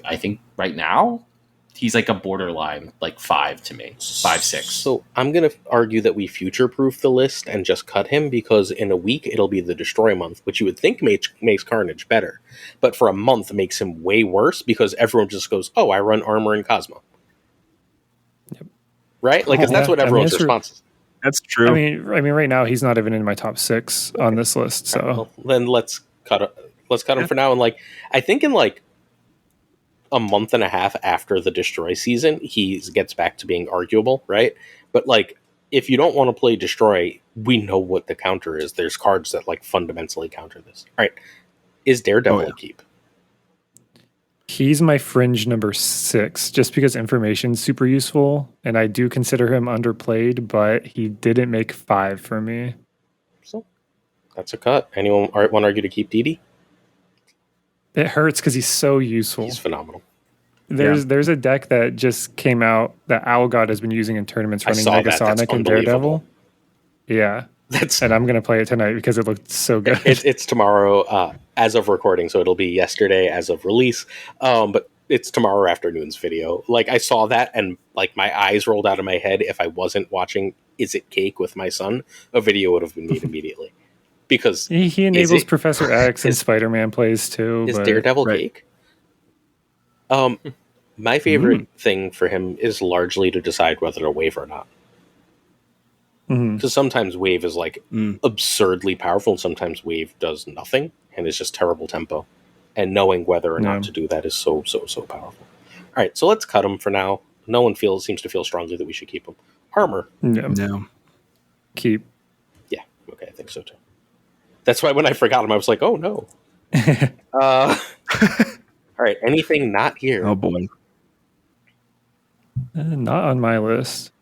I think right now he's like a borderline like 5 to me, 5, 6. So I'm gonna argue that we future-proof the list and just cut him because in a week it'll be the Destroy month, which you would think makes Carnage better, but for a month it makes him way worse because everyone just goes, "Oh, I run Armor and Cosmo." Yep. Right? Like, that's what everyone's response is. That's true. I mean, right now he's not even in my top 6 on this list. So well, then let's cut him for now. And like, I think in like a month and a half after the Destroy season, he gets back to being arguable, right? But like, if you don't want to play Destroy, we know what the counter is. There's cards that like fundamentally counter this. All right, is Daredevil a keep? He's my fringe number 6, just because information's super useful, and I do consider him underplayed, but he didn't make 5 for me. So that's a cut. Anyone want to argue to keep Didi? It hurts because he's so useful. He's phenomenal. There's a deck that just came out that Owl God has been using in tournaments running Megasonic and Daredevil. Yeah. And I'm going to play it tonight because it looked so good. It's tomorrow as of recording, so it'll be yesterday as of release. But it's tomorrow afternoon's video. Like, I saw that and like my eyes rolled out of my head. If I wasn't watching Is It Cake with my son, a video would have been made immediately. Because he enables Professor X and Spider-Man plays too. Is Daredevil cake? My favorite thing for him is largely to decide whether to wave or not. Because sometimes wave is like absurdly powerful, and sometimes wave does nothing and is just terrible tempo. And knowing whether or not to do that is so powerful. All right, so let's cut him for now. No one seems to feel strongly that we should keep him. Armor. No. Keep. Yeah, okay, I think so too. That's why when I forgot him, I was like, oh no. All right, anything not here? Oh boy. Not on my list.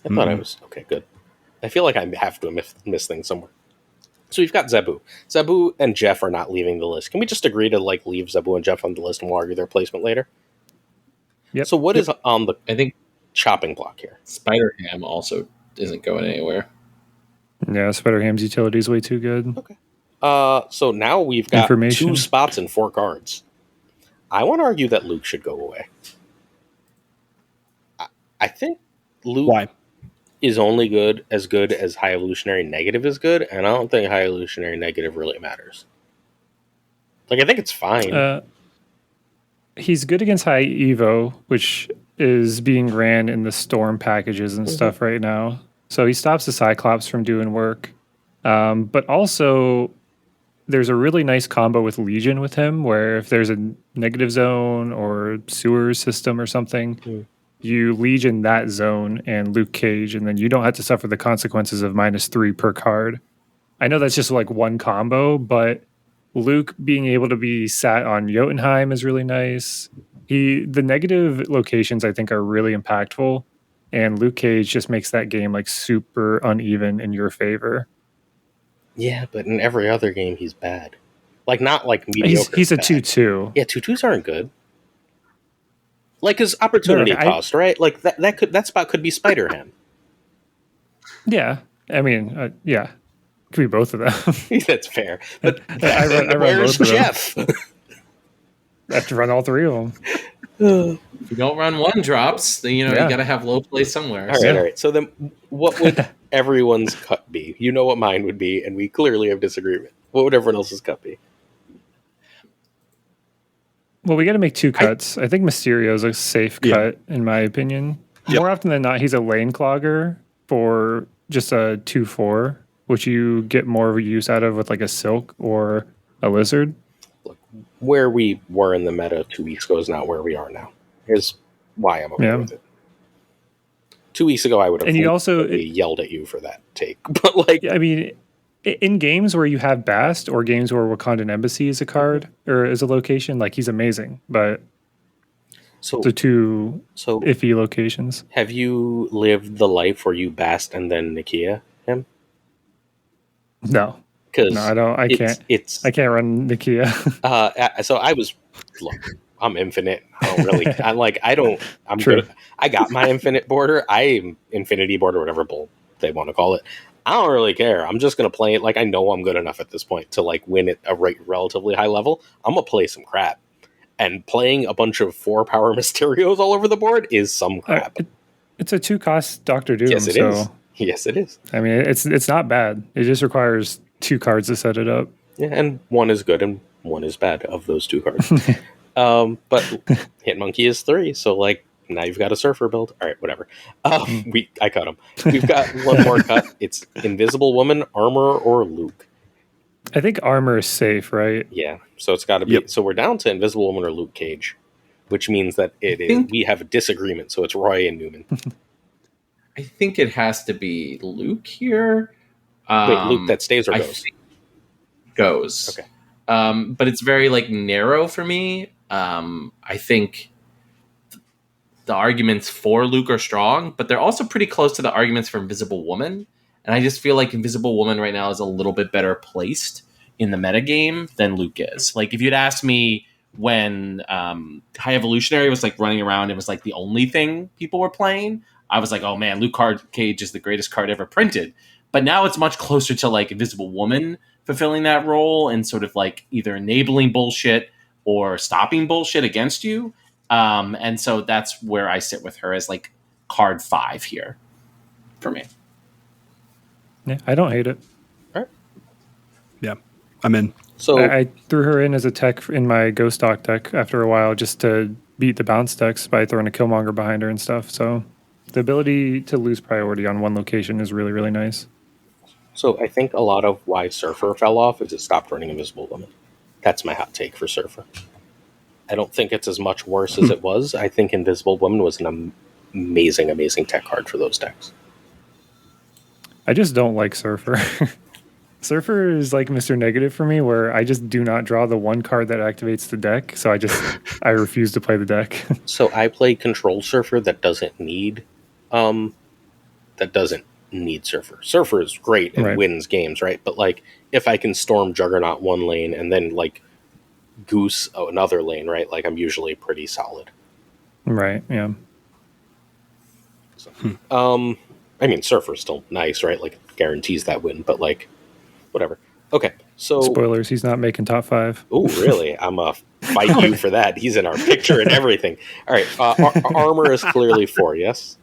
I thought I was. Okay, good. I feel like I have to miss things somewhere. So we've got Zebu. Zebu and Jeff are not leaving the list. Can we just agree to like leave Zebu and Jeff on the list and we'll argue their placement later? Yep. So what is on the I think chopping block here? Spider Ham also isn't going anywhere. Yeah, Spider Ham's utility is way too good. Okay. So now we've got 2 spots and 4 cards. I want to argue that Luke should go away. I think Luke is only good as High Evolutionary Negative is good, and I don't think High Evolutionary Negative really matters. Like, I think it's fine. He's good against High Evo, which is being ran in the Storm packages and stuff right now. So he stops the Cyclops from doing work. But also, there's a really nice combo with Legion with him, where if there's a negative zone or sewer system or something, you Legion that zone and Luke Cage, and then you don't have to suffer the consequences of -3 per card. I know that's just like one combo, but Luke being able to be sat on Jotunheim is really nice. The negative locations I think are really impactful, and Luke Cage just makes that game like super uneven in your favor. Yeah, but in every other game he's bad. Like, not like mediocre. He's a 2/2. Yeah, 2/2s aren't good. Like his opportunity cost, right? Like that spot could be Spider Ham. Yeah, I mean, yeah, it could be both of them. That's fair. But I run where's both Jeff? I have to run all 3 of them. If you don't run 1-drops, then you got to have low play somewhere. All right. So then, what would everyone's cut be? You know what mine would be, and we clearly have disagreement. What would everyone else's cut be? Well, we got to make 2 cuts. I think Mysterio's a safe cut, in my opinion. More often than not, he's a lane clogger for just a 2/4, which you get more of a use out of with like a Silk or a Lizard. Look, where we were in the meta 2 weeks ago is not where we are now. Here's why I'm okay with it. 2 weeks ago, I would have yelled at you for that take. But like, I mean, in games where you have Bast or games where Wakandan Embassy is a card or is a location, like he's amazing. But the 2 iffy locations. Have you lived the life where you Bast and then Nakia him? No. No, I don't. I can't run Nakia. So I was. Look, I'm infinite. I don't really. I'm True. good. I got my infinite border. I'm infinity border, whatever bull they want to call it. I don't really care. I'm just gonna play it like I know I'm good enough at this point to like win at a relatively high level. I'm gonna play some crap, and playing a bunch of 4-power Mysterios all over the board is some crap. It's a 2-cost Doctor Doom. Yes, it is. Yes, it is. I mean, it's not bad. It just requires 2 cards to set it up. Yeah, and 1 is good and 1 is bad of those 2 cards. But Hitmonkey is 3, so like now you've got a Surfer build. All right, whatever. I cut him. We've got 1 more cut. It's Invisible Woman, Armor, or Luke. I think Armor is safe, right? Yeah, so it's got to be. Yep. So we're down to Invisible Woman or Luke Cage, which means that we have a disagreement. So it's Roy and Newman. I think it has to be Luke here. Wait, Luke that stays or goes? Goes. Okay. But it's very like narrow for me. I think the arguments for Luke are strong, but they're also pretty close to the arguments for Invisible Woman. And I just feel like Invisible Woman right now is a little bit better placed in the metagame than Luke is. Like if you'd asked me when High Evolutionary was like running around, it was like the only thing people were playing, I was like, oh man, Luke Cage is the greatest card ever printed. But now it's much closer to like Invisible Woman fulfilling that role and sort of like either enabling bullshit or stopping bullshit against you. And so that's where I sit with her as like card 5 here for me. Yeah, I don't hate it. All right. Yeah, I'm in. So I threw her in as a tech in my Ghost Dock deck after a while just to beat the bounce decks by throwing a Killmonger behind her and stuff. So the ability to lose priority on 1 location is really, really nice. So I think a lot of why Surfer fell off is it stopped running Invisible Woman. That's my hot take for Surfer. I don't think it's as much worse as it was. I think Invisible Woman was an amazing, amazing tech card for those decks. I just don't like Surfer. Surfer is like Mr. Negative for me, where I just do not draw the 1 card that activates the deck, so I refuse to play the deck. need Surfer. Surfer is great and wins games, right? But like, if I can storm Juggernaut one lane and then like Goose another lane, right? Like, I'm usually pretty solid. Right. Yeah. So, I mean, Surfer's still nice, right? Like, guarantees that win, but like, whatever. Okay, so spoilers. He's not making top 5. Oh, really? I'm fight you for that. He's in our picture and everything. All right, armor is clearly 4. Yes.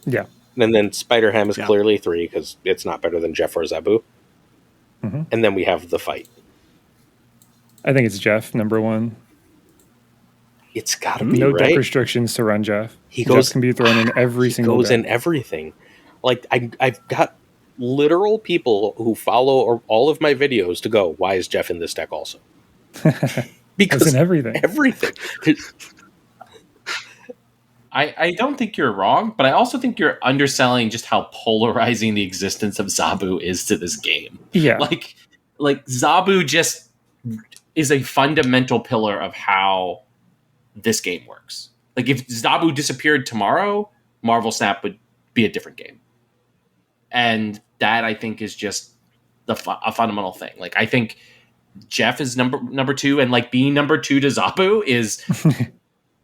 Yeah. And then Spider-Ham is clearly 3 because it's not better than Jeff or Zabu. Mm-hmm. And then we have the fight. I think it's Jeff, number 1. It's got to be, no right? deck restrictions to run Jeff. Jeff can be thrown in every single goes deck. in everything. Like, I've got literal people who follow all of my videos to go, why is Jeff in this deck also? Because in everything. Everything. I don't think you're wrong, but I also think you're underselling just how polarizing the existence of Zabu is to this game. Yeah. Like Zabu just is a fundamental pillar of how this game works. Like, if Zabu disappeared tomorrow, Marvel Snap would be a different game. And that, I think, is just a fundamental thing. Like, I think Jeff is number 2, and like being number 2 to Zabu is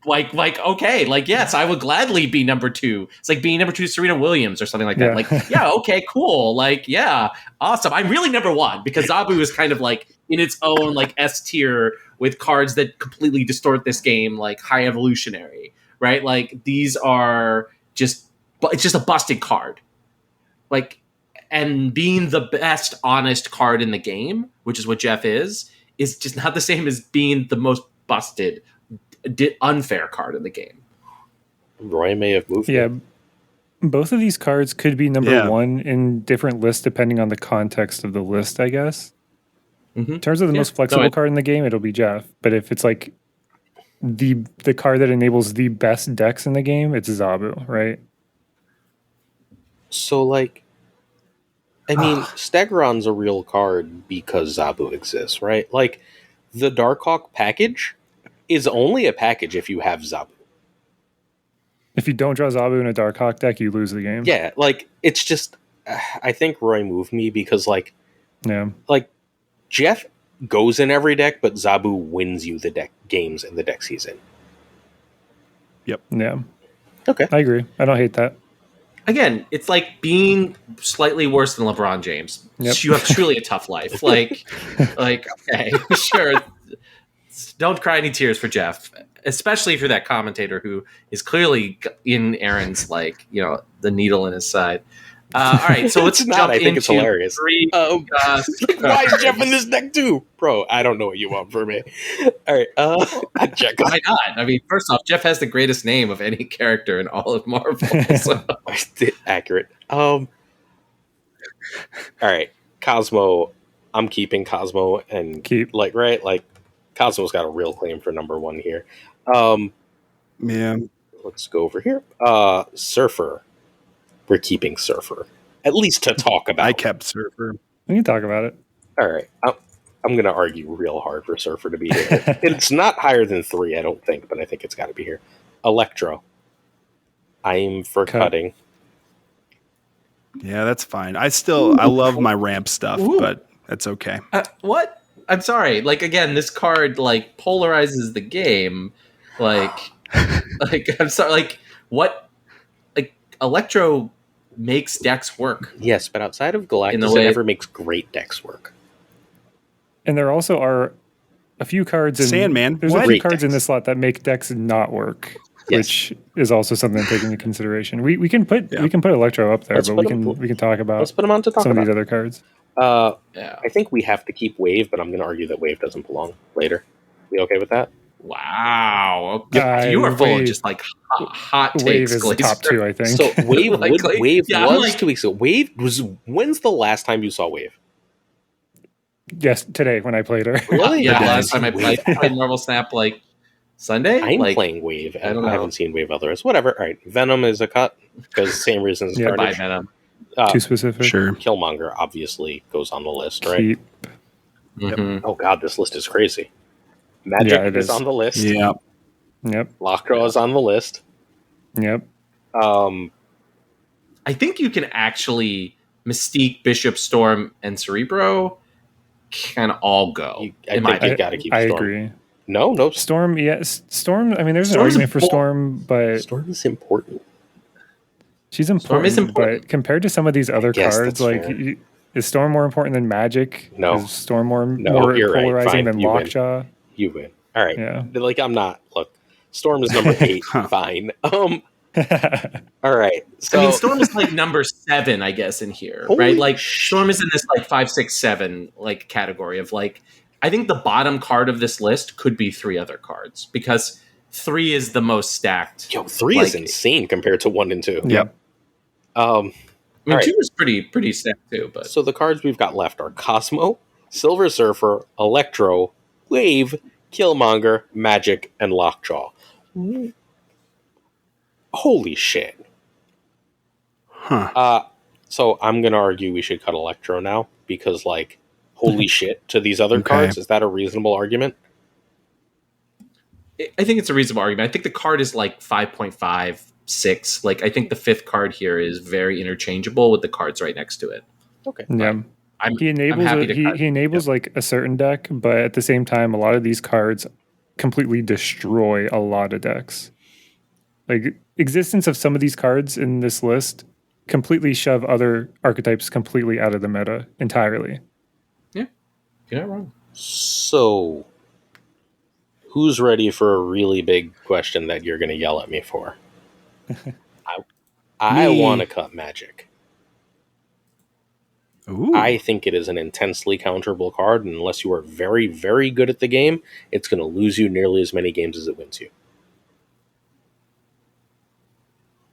like okay, like, yes, I would gladly be number 2. It's like being number 2 to Serena Williams or something like that. Like, yeah, okay, cool. Like, yeah, awesome. I'm really number 1 because Zabu is kind of like in its own like S tier with cards that completely distort this game, like high evolutionary, right? Like, these are just, it's just a busted card. Like, and being the best honest card in the game, which is what Jeff is just not the same as being the most busted, unfair card in the game. Roy may have moved. Yeah. Both of these cards could be number 1 in different lists depending on the context of the list, I guess. Mm-hmm. In terms of the most flexible card in the game, it'll be Jeff. But if it's like the card that enables the best decks in the game, it's Zabu, right? So, like, I mean, Stegron's a real card because Zabu exists, right? Like, the Darkhawk package is only a package if you have Zabu. If you don't draw Zabu in a Darkhawk deck, you lose the game. Yeah, like, it's just, I think Roy moved me because, like, Jeff goes in every deck, but Zabu wins you the deck games in the decks he's in. Yep. Yeah. Okay. I agree. I don't hate that. Again, it's like being slightly worse than LeBron James. Yep. You have truly a tough life. Like, okay, sure. Don't cry any tears for Jeff, especially for that commentator who is clearly in Aaron's, like, the needle in his side. All right, so let's jump I think it's hilarious. Why is Jeff in this deck too? Bro, I don't know what you want from me. All right, Jeff. Why not? I mean, first off, Jeff has the greatest name of any character in all of Marvel. So. Accurate. All right, Cosmo. I'm keeping Cosmo and Cosmo's got a real claim for number 1 here. Let's go over here. Surfer. We're keeping Surfer, at least to talk about. I kept Surfer. We can talk about it. All right. I'm going to argue real hard for Surfer to be here. It's not higher than 3, I don't think, but I think it's got to be here. Electro. I'm for cutting. Yeah, that's fine. I love my ramp stuff, but that's okay. What? I'm sorry. Like, again, this card, like, polarizes the game. Like, I'm sorry. Like, what? Like, Electro makes decks work. Yes, but outside of Galactus, it never makes great decks work. And there also are a few cards in Sandman. There's a few cards in this slot that make decks not work, which is also something to take into consideration. We can put Electro up there, but we can talk about let's put them on to talk some about of these other cards. I think we have to keep Wave, but I'm going to argue that Wave doesn't belong later. We okay with that? Wow. Okay. You are full of just like hot takes. Wave is the top 2, I think. So Wave, Wave was 2 weeks ago. Wave was. When's the last time you saw Wave? Yes, today when I played her. Really? Yeah, last time I played Marvel Snap, like Sunday. I'm playing Wave. I don't know. I haven't seen Wave otherwise. Whatever. All right, Venom is a cut because same reasons. Yeah, buy Venom. Too specific. Sure. Killmonger obviously goes on the list, right? Keep. Mm-hmm. Oh God, this list is crazy. Magic is on the list. Yep. Lockjaw is on the list. Yep. I think you can actually Mystique, Bishop, Storm, and Cerebro can all go. I think you got to keep I Storm. agree. No. Storm, yes. Storm, I mean, there's Storm's an argument for Storm, but... Storm is important. She's important, Storm is important. but compared to some of these other cards, like, is Storm more important than Magic? No. Is Storm more you're polarizing right. Fine. than You Lockjaw? Win. You win. All right. Yeah. Like, I'm not. Look, Storm is number 8. Fine. All right. So, I mean, Storm is like number 7, I guess, in here, right? Like, Storm is in this like 5, 6, 7 like category of like. I think the bottom card of this list could be 3 other cards because 3 is the most stacked. 3 is insane compared to 1 and 2. Yep. I mean, 2 is pretty stacked too. But so the cards we've got left are Cosmo, Silver Surfer, Electro, Wave, Killmonger, Magic, and Lockjaw. Holy shit. Huh. So I'm going to argue we should cut Electro now because, like, holy shit to these other cards. Is that a reasonable argument? I think it's a reasonable argument. I think the card is like 5.5, 6. Like, I think the 5th card here is very interchangeable with the cards right next to it. Okay. Yeah. He enables like a certain deck, but at the same time, a lot of these cards completely destroy a lot of decks. Like, existence of some of these cards in this list completely shove other archetypes completely out of the meta entirely. Yeah, you're not wrong. So, who's ready for a really big question that you're going to yell at me for? I want to cut Magic. Ooh. I think it is an intensely counterable card, and unless you are very, very good at the game, it's going to lose you nearly as many games as it wins you.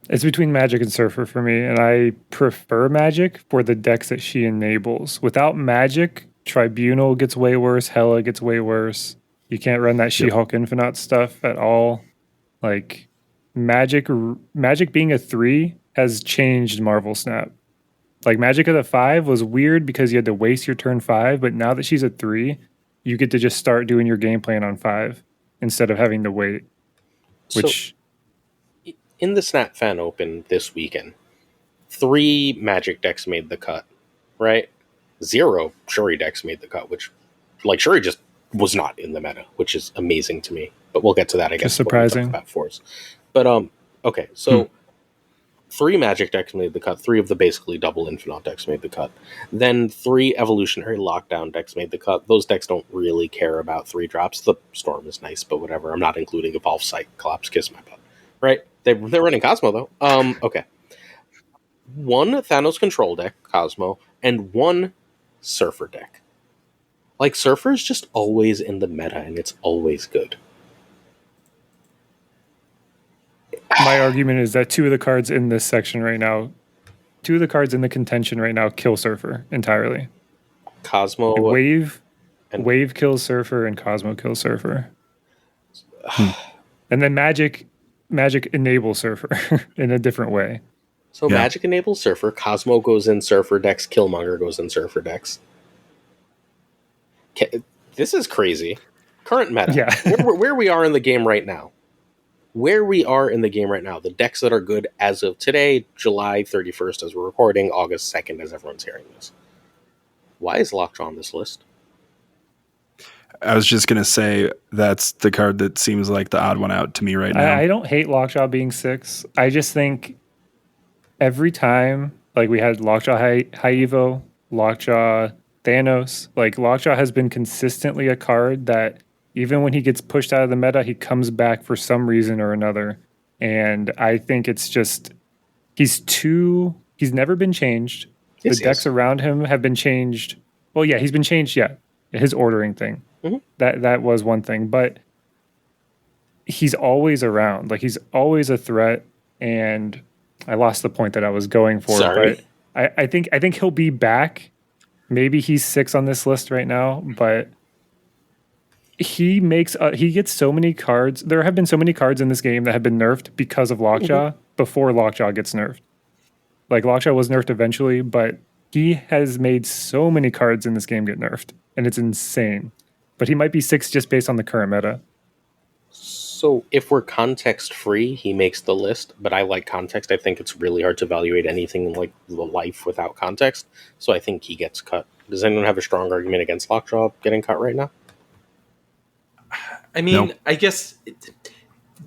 It's between Magic and Surfer for me, and I prefer Magic for the decks that she enables. Without Magic, Tribunal gets way worse, Hela gets way worse. You can't run that She-Hulk Infinite stuff at all. Like, Magic being a 3 has changed Marvel Snap. Like, Magic at a 5 was weird because you had to waste your turn 5, but now that she's a 3, you get to just start doing your game plan on 5 instead of having to wait. Which... So, in the Snap Fan Open this weekend, 3 Magic decks made the cut, right? 0 Shuri decks made the cut, which, like, Shuri just was not in the meta, which is amazing to me. But we'll get to that, I guess. Just surprising. About Force. But, okay, so... 3 Magic decks made the cut. 3 of the basically double Infinite decks made the cut. Then 3 Evolutionary Lockdown decks made the cut. Those decks don't really care about 3 drops. The Storm is nice, but whatever. I'm not including Evolve Cyclops. Kiss my butt. Right? They're running Cosmo, though. Okay. 1 Thanos Control deck, Cosmo, and 1 Surfer deck. Like, Surfer's just always in the meta, and it's always good. My argument is that 2 of the cards in this section right now, 2 of the cards in the contention right now kill Surfer entirely. Cosmo, Wave kills Surfer, and Cosmo kills Surfer. And then Magic enables Surfer in a different way. So Magic enables Surfer, Cosmo goes in Surfer decks, Killmonger goes in Surfer decks. This is crazy. Current meta. Yeah. where we are in the game right now. The decks that are good as of today, July 31st as we're recording, August 2nd as everyone's hearing this. Why is Lockjaw on this list? I was just going to say that's the card that seems like the odd one out to me right now. I don't hate Lockjaw being 6. I just think every time, like, we had Lockjaw High Evo, Lockjaw Thanos, like, Lockjaw has been consistently a card that even when he gets pushed out of the meta, he comes back for some reason or another. And I think it's just, he's never been changed. Yes, the decks around him have been changed. Well, yeah, he's been changed, his ordering thing. Mm-hmm. That was one thing. But he's always around. Like, he's always a threat. And I lost the point that I was going for. Sorry. But I think he'll be back. Maybe he's 6 on this list right now, but he gets so many cards. There have been so many cards in this game that have been nerfed because of Lockjaw before Lockjaw gets nerfed. Like, Lockjaw was nerfed eventually, but he has made so many cards in this game get nerfed, and it's insane. But he might be 6 just based on the current meta. So if we're context free, he makes the list, but I like context. I think it's really hard to evaluate anything like the life without context. So I think he gets cut. Does anyone have a strong argument against Lockjaw getting cut right now? I mean, I guess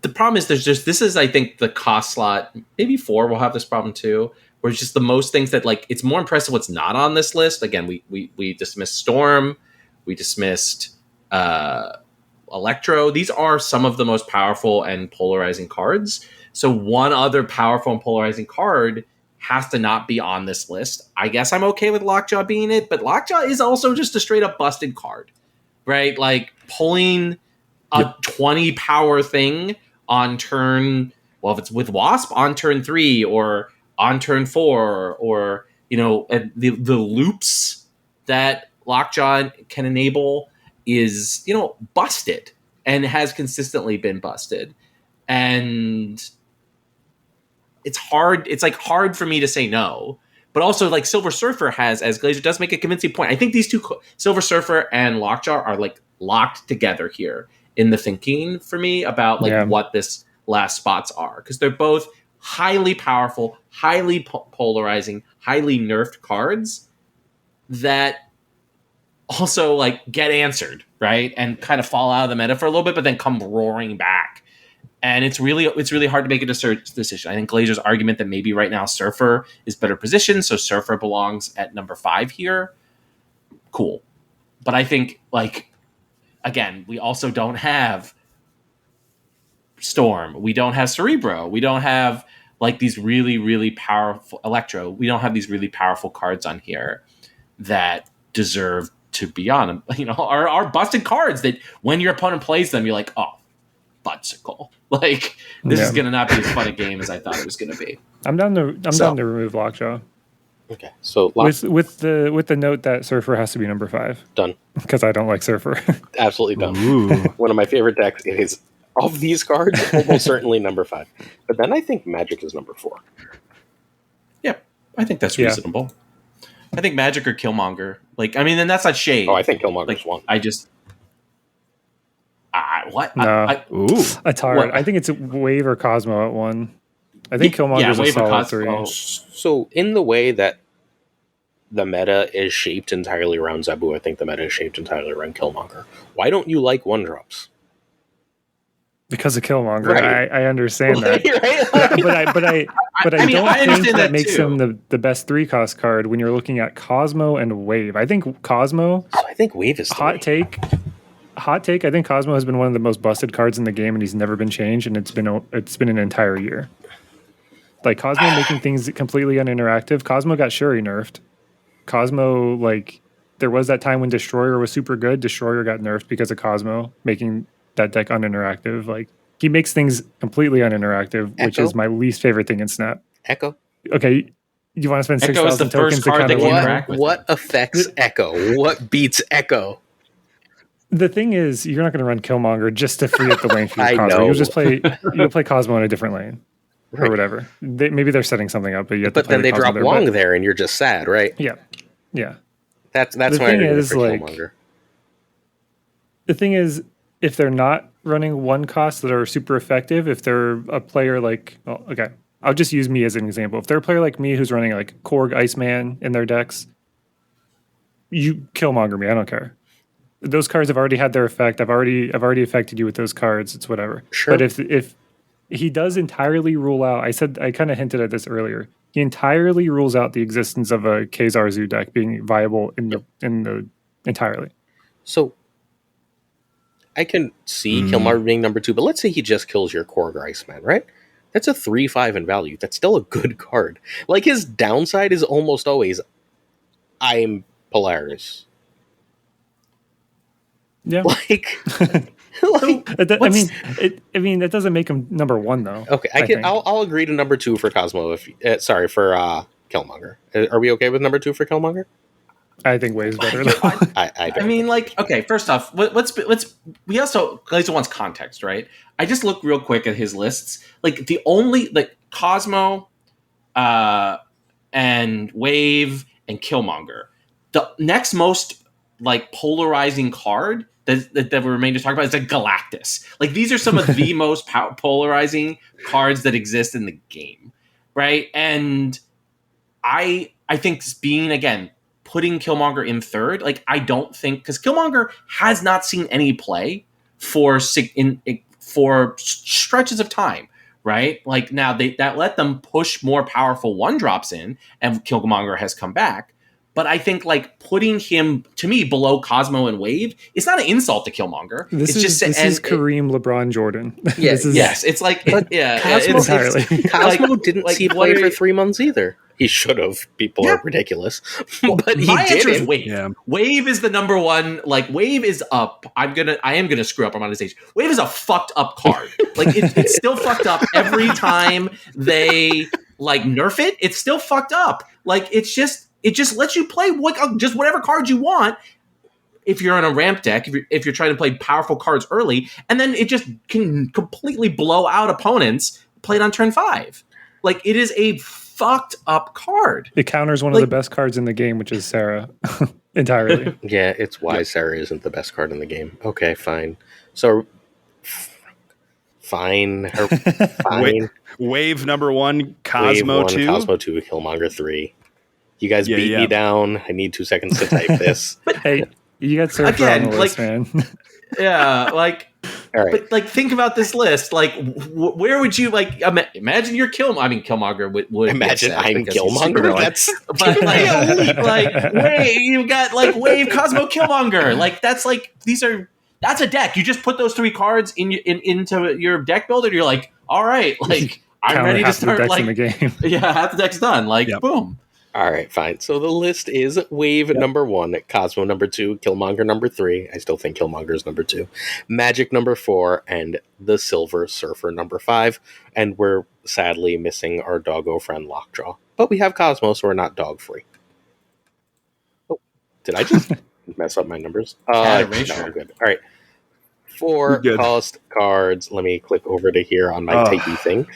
the problem is this is, I think, the cost slot. Maybe 4 will have this problem too, where it's just the most things that, like, it's more impressive what's not on this list. Again, we dismissed Storm. We dismissed Electro. These are some of the most powerful and polarizing cards. So one other powerful and polarizing card has to not be on this list. I guess I'm okay with Lockjaw being it, but Lockjaw is also just a straight up busted card, right? Like pulling a 20 power thing on turn, well, if it's with Wasp on turn 3 or on turn 4, or, you know, the loops that Lockjaw can enable is, you know, busted and has consistently been busted. And it's hard. It's like hard for me to say no, but also like Silver Surfer has, as Glazer does make a convincing point. I think these two, Silver Surfer and Lockjaw, are like locked together here in the thinking for me about like what this last spots are. Cause they're both highly powerful, highly polarizing, highly nerfed cards that also like get answered, right, and kind of fall out of the meta for a little bit, but then come roaring back. And it's really hard to make a decision. I think Glazer's argument that maybe right now Surfer is better positioned, so Surfer belongs at number 5 here. Cool, but I think, like, again, we also don't have Storm, we don't have Cerebro, we don't have like these really powerful Electro. We don't have these really powerful cards on here that deserve to be on, you know, are busted cards that when your opponent plays them, you're like, oh, fudsicle. Like, this is going to not be as fun a game as I thought it was going to be. I'm down to remove Lockjaw. Okay, so with the note that Surfer has to be number 5. Done. Because I don't like Surfer. Absolutely done. One of my favorite decks is, of these cards, almost certainly number 5. But then I think Magic is number 4. Yeah, I think that's reasonable. I think Magic or Killmonger. Like, I mean, then that's not shade. Oh, I think Killmonger's like, one. I just... what? No. It's hard. What? I think it's Wave or Cosmo at 1. I think Killmonger's a solid 3. So, in the way that the meta is shaped entirely around Zebu, I think the meta is shaped entirely around Killmonger. Why don't you like 1-drops? Because of Killmonger, right. I understand that. Right? but I don't think that makes him the best 3-cost card when you're looking at Cosmo and Wave. I think Cosmo... Oh, I think Wave is... Hot take. I think Cosmo has been one of the most busted cards in the game, and he's never been changed, and it's been an entire year. Like, Cosmo making things completely uninteractive. Cosmo got Shuri nerfed. Cosmo, like, there was that time when Destroyer was super good. Destroyer got nerfed because of Cosmo making that deck uninteractive. Like, he makes things completely uninteractive, which is my least favorite thing in Snap. Echo. Okay, you want to spend 6,000 tokens to kind of what affects Echo? What beats Echo? The thing is, you're not going to run Killmonger just to free up the lane for your I Cosmo. know. You'll play Cosmo in a different lane. Or whatever. Maybe they're setting something up, but you have to play then they Cosmo drop Wong there, and you're just sad, right? Yeah. That's the why I thing is, for like, Killmonger. The thing is, if they're not running 1 costs that are super effective, if they're a player like, I'll just use me as an example. If they're a player like me who's running like Korg Iceman in their decks, you Killmonger me. I don't care. Those cards have already had their effect. I've already affected you with those cards. It's whatever. Sure. But if he does entirely rule out, I kind of hinted at this earlier. He entirely rules out the existence of a Khazar Zoo deck being viable in the entirely. So I can see Killmonger being number 2, but let's say he just kills your Korg Iceman, right? That's a 3/5 in value. That's still a good card. Like, his downside is almost always, I'm Polaris. Yeah. Like I mean, that doesn't make him number 1 though. Okay, I'll agree to number 2 for Cosmo. For Killmonger. Are we okay with number 2 for Killmonger? I think Wave's better. Though. I mean, like, okay. First off, let's. We also, Glazer wants context, right? I just look real quick at his lists. Like, the only, like, Cosmo, and Wave and Killmonger. The next most, like, polarizing card that remain to talk about is a Galactus. Like, these are some of the most polarizing cards that exist in the game, right? And I think being, again, putting Killmonger in third, like, I don't think, because Killmonger has not seen any play for stretches of time, right? Like, now that let them push more powerful 1-drops in, and Killmonger has come back. But I think, like, putting him, to me, below Cosmo and Wave is not an insult to Killmonger. This is Kareem LeBron Jordan. Yeah, yes, it's like, Cosmo didn't see play for 3 months either. He should have. People are ridiculous. But he my answer is didn't. Wave. Yeah. Wave is the number one. Like, Wave is up. I am gonna screw up. I'm on the stage. Wave is a fucked up card. Like, it's still fucked up every time they like nerf it. It's still fucked up. Like, it just lets you play just whatever cards you want. If you're on a ramp deck, if you're trying to play powerful cards early, and then it just can completely blow out opponents played on turn 5. Like, it is a fucked up card. It counters one of the best cards in the game, which is Sarah, entirely. Yeah, it's why Sarah isn't the best card in the game. Okay, fine. So, fine. Wave number 1, Cosmo Wave 1, 2. Cosmo 2, Killmonger 3. You guys beat me down. I need 2 seconds to type this. But hey, you got Surfer on the list, man. Yeah, like, all right. But, like, think about this list. Like, where would you, like, imagine you're Killmonger would imagine I'm Killmonger. That's but like Wave, you got like Wave, Cosmo, Killmonger. Like, that's like that's a deck. You just put those 3 cards into your deck builder. And you're like, all right, like, I'm ready to start. Like, in the game. Yeah, half the deck's done. Like, boom. All right, fine. So the list is Wave number 1, Cosmo number 2, Killmonger number 3. I still think Killmonger is number 2. Magic number 4, and the Silver Surfer number 5. And we're sadly missing our doggo friend Lockjaw. But we have Cosmo, so we're not dog free. Oh, did I just mess up my numbers? No, I'm good. All right. 4 cost cards. Let me click over to here on my typey thing.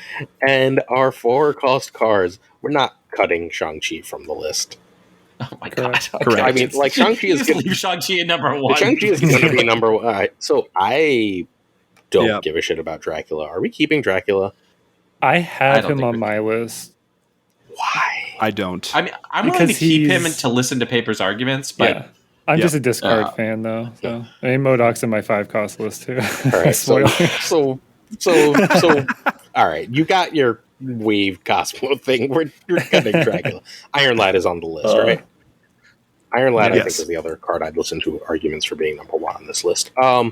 And our 4 cost cards. We're not cutting Shang-Chi from the list. Oh my god! Okay. I mean, like, Shang-Chi is going to leave Shang-Chi at number 1. Shang-Chi is going to be number 1. All right, so I don't give a shit about Dracula. Are we keeping Dracula? I have him on my list. Why? I don't. I mean, I'm willing to keep him and to listen to Paper's arguments, but I'm just a discard fan, though. So I mean, MODOK's in my 5 cost list too. All right, so all right, you got your Wave Cosmo thing. You're cutting Dracula. Iron Lad is on the list, right? Iron Lad, I think, is the other card I'd listen to arguments for being number 1 on this list. I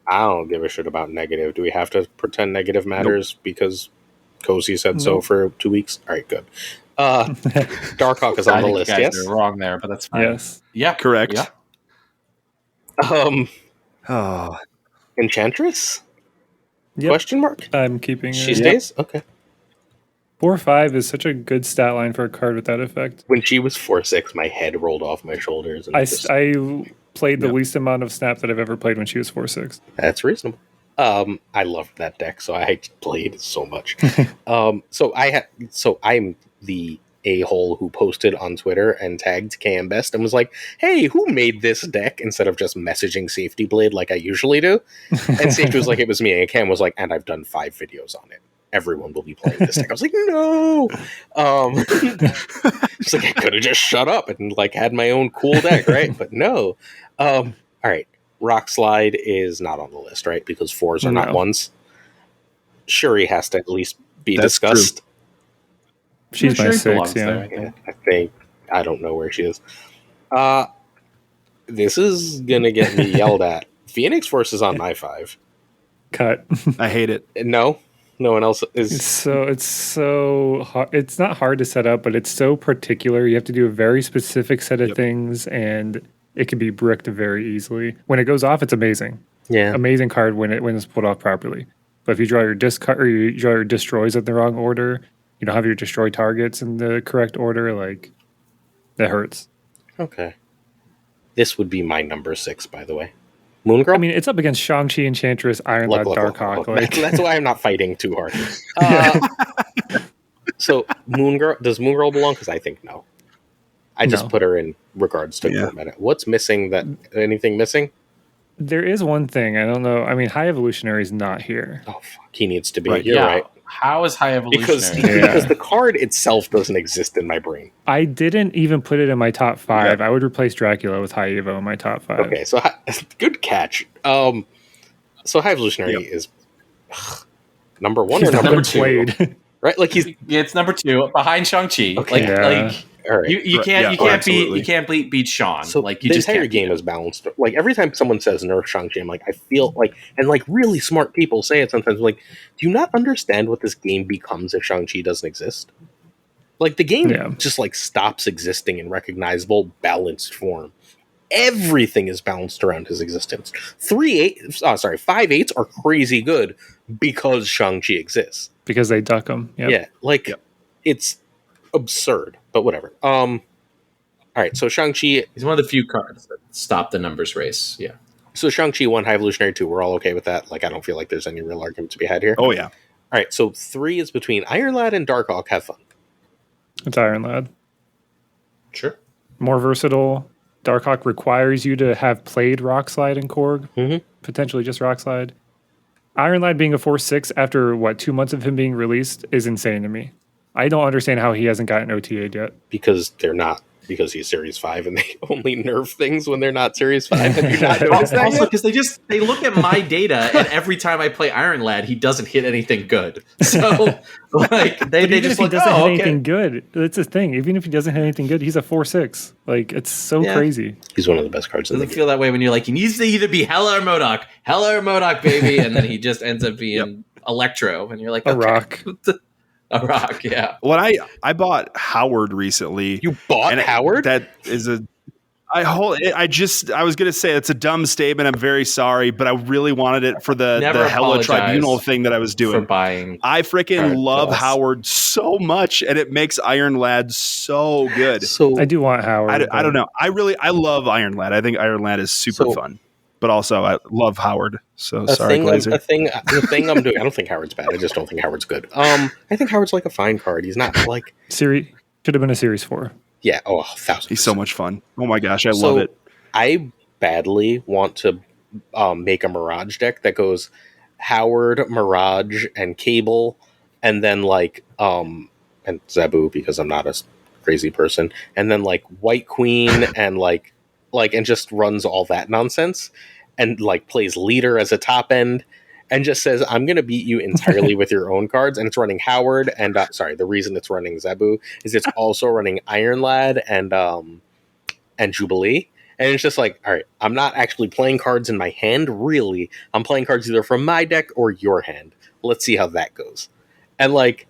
don't give a shit about negative. Do we have to pretend negative matters because Cozy said so for 2 weeks? All right, good. Darkhawk is on the list. Yes, you're wrong there, but that's fine. Yes, yeah, correct. Yeah. Enchantress? Yep. Question mark? I'm keeping. She stays. Okay. 4/5 is such a good stat line for a card with that effect. When she was 4/6, my head rolled off my shoulders. And I played the least amount of Snap that I've ever played when she was 4/6. That's reasonable. I loved that deck, so I played so much. So I'm the a-hole who posted on Twitter and tagged KM Best and was like, hey, who made this deck, instead of just messaging Safety Blade like I usually do. And Safety was like, it was me. And Cam was like, and I've done 5 videos on it. Everyone will be playing this deck. I was like, no. It's like, I could have just shut up and like had my own cool deck, right? But no. All right. Rock Slide is not on the list, right? Because 4s are not 1s. Shuri has to at least be discussed. True. She's my 6, yeah. I think. I don't know where she is. This is going to get me yelled at. Phoenix Force is on my 5. Cut. I hate it. No one else is. It's so hard. It's not hard to set up, but it's so particular. You have to do a very specific set of things, and it can be bricked very easily. When it goes off, it's amazing. Yeah. Amazing card when it's pulled off properly. But if you draw your discard or you draw your destroys in the wrong order, you don't have your destroy targets in the correct order, like, that hurts. Okay. This would be my number 6, by the way. Moon Girl? I mean, it's up against Shang-Chi, Enchantress, Iron Lad, Darkhawk. Like. That's why I'm not fighting too hard. So, Moon Girl, does Moon Girl belong? Because I think no. I just put her in regards to meta. What's missing? Anything missing? There is one thing. I don't know. I mean, High Evolutionary is not here. Oh, fuck. He needs to be. Right, You're right. How is High Evolutionary? Because the card itself doesn't exist in my brain. I didn't even put it in my top 5. I would replace Dracula with High Evo in my top 5. Okay, so good catch. So High Evolutionary is number 1 or number 2? Played. Right? Like it's number 2 behind Shang-Chi. Okay. Like all right. you can't beat Sean. So like you the just entire can't game is balanced. Like every time someone says nerf Shang-Chi, I'm like, I feel like, and like really smart people say it sometimes. Like, do you not understand what this game becomes if Shang-Chi doesn't exist? Like the game just like stops existing in recognizable balanced form. Everything is balanced around his existence. 5 8s are crazy good because Shang-Chi exists. Because they duck him. Yep. Yeah, it's absurd, but whatever. All right, so Shang-Chi... He's one of the few cards that stop the numbers race, yeah. So Shang-Chi 1, High Evolutionary 2, we're all okay with that? Like, I don't feel like there's any real argument to be had here. Oh, yeah. All right, so 3 is between Iron Lad and Darkhawk. Have fun. It's Iron Lad. Sure. More versatile. Darkhawk requires you to have played Rock Slide and Korg. Mm-hmm. Potentially just Rock Slide. Iron Lad being a 4/6 after, 2 months of him being released is insane to me. I don't understand how he hasn't gotten OTA'd yet. Because they're not. Because he's Series 5 and they only nerf things when they're not Series 5. And you're not noticing that also, because they look at my data and every time I play Iron Lad, he doesn't hit anything good. So, like, they just if he doesn't hit anything okay. good, that's the thing. Even if he doesn't hit anything good, he's a 4/6. Like, it's so crazy. He's one of the best cards in the game. Doesn't feel that way when you're like, he needs to either be Hella or MODOK, baby. And then he just ends up being Electro. And you're like, a rock. A rock, yeah. Well, I bought Howard recently. You bought Howard? That is I was gonna say it's a dumb statement. I'm very sorry, but I really wanted it for the Hella Tribunal thing that I was doing. For buying, I freaking love Howard so much, and it makes Iron Lad so good. So I do want Howard. I don't know. I love Iron Lad. I think Iron Lad is super fun. But also, I love Howard. So sorry, Glazer. The thing I'm doing. I don't think Howard's bad. I just don't think Howard's good. I think Howard's like a fine card. He's not like should have been a Series 4. Yeah. Oh, 1,000%. He's so much fun. Oh my gosh, I love it. I badly want to make a Mirage deck that goes Howard, Mirage, and Cable, and then and Zabu because I'm not a crazy person, and then like White Queen and and just runs all that nonsense. And like plays leader as a top end and just says, I'm going to beat you entirely with your own cards. And it's running Howard. And the reason it's running Zabu is it's also running Iron Lad and Jubilee. And it's just like, all right, I'm not actually playing cards in my hand, really. I'm playing cards either from my deck or your hand. Let's see how that goes. And like,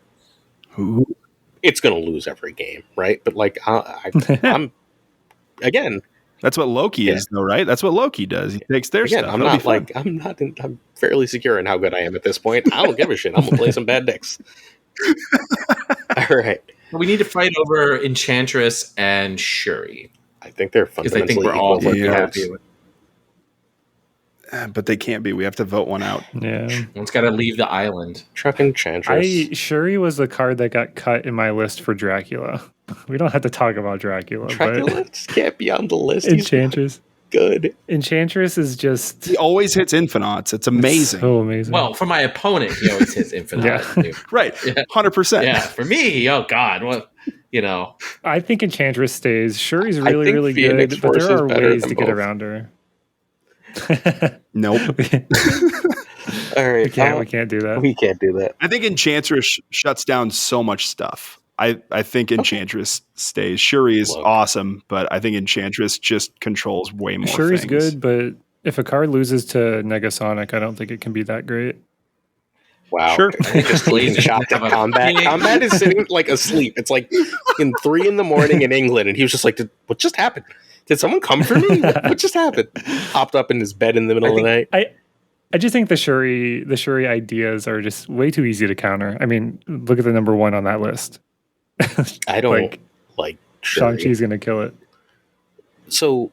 it's going to lose every game, right? But like, I'm again. That's what Loki is, though, right? That's what Loki does. He takes their stuff. I'm fairly secure in how good I am at this point. I don't give a shit. I'm gonna play some bad decks. All right. We need to fight over Enchantress and Shuri. I think they're fundamentally I think we're all happy with. But they can't be. We have to vote one out. Yeah. One's got to leave the island. Chuck Enchantress. Shuri was the card that got cut in my list for Dracula. We don't have to talk about Dracula. Dracula just can't be on the list. Enchantress. Good. Enchantress is just... He always hits Infinauts. It's amazing. So amazing. Well, for my opponent, he always hits Infinauts. Right. 100%. Yeah. For me, oh God. What, I think Enchantress stays. Shuri's really good, but there are ways to get around her. Nope. All right. We can't do that. We can't do that. I think Enchantress shuts down so much stuff. I think Enchantress stays. Shuri is awesome, but I think Enchantress just controls way more Shuri's things. good, but if a card loses to Negasonic, I don't think it can be that great. Wow. Sure. Just taking shots at Combat. Combat is sitting like asleep. It's like in 3 a.m. in England, and he was just like, what just happened? Did someone come for me? What just happened? Popped up in his bed in the middle of the night. I just think the Shuri ideas are just way too easy to counter. I mean, look at the number 1 on that list. I don't like Shang-Chi's going to kill it. So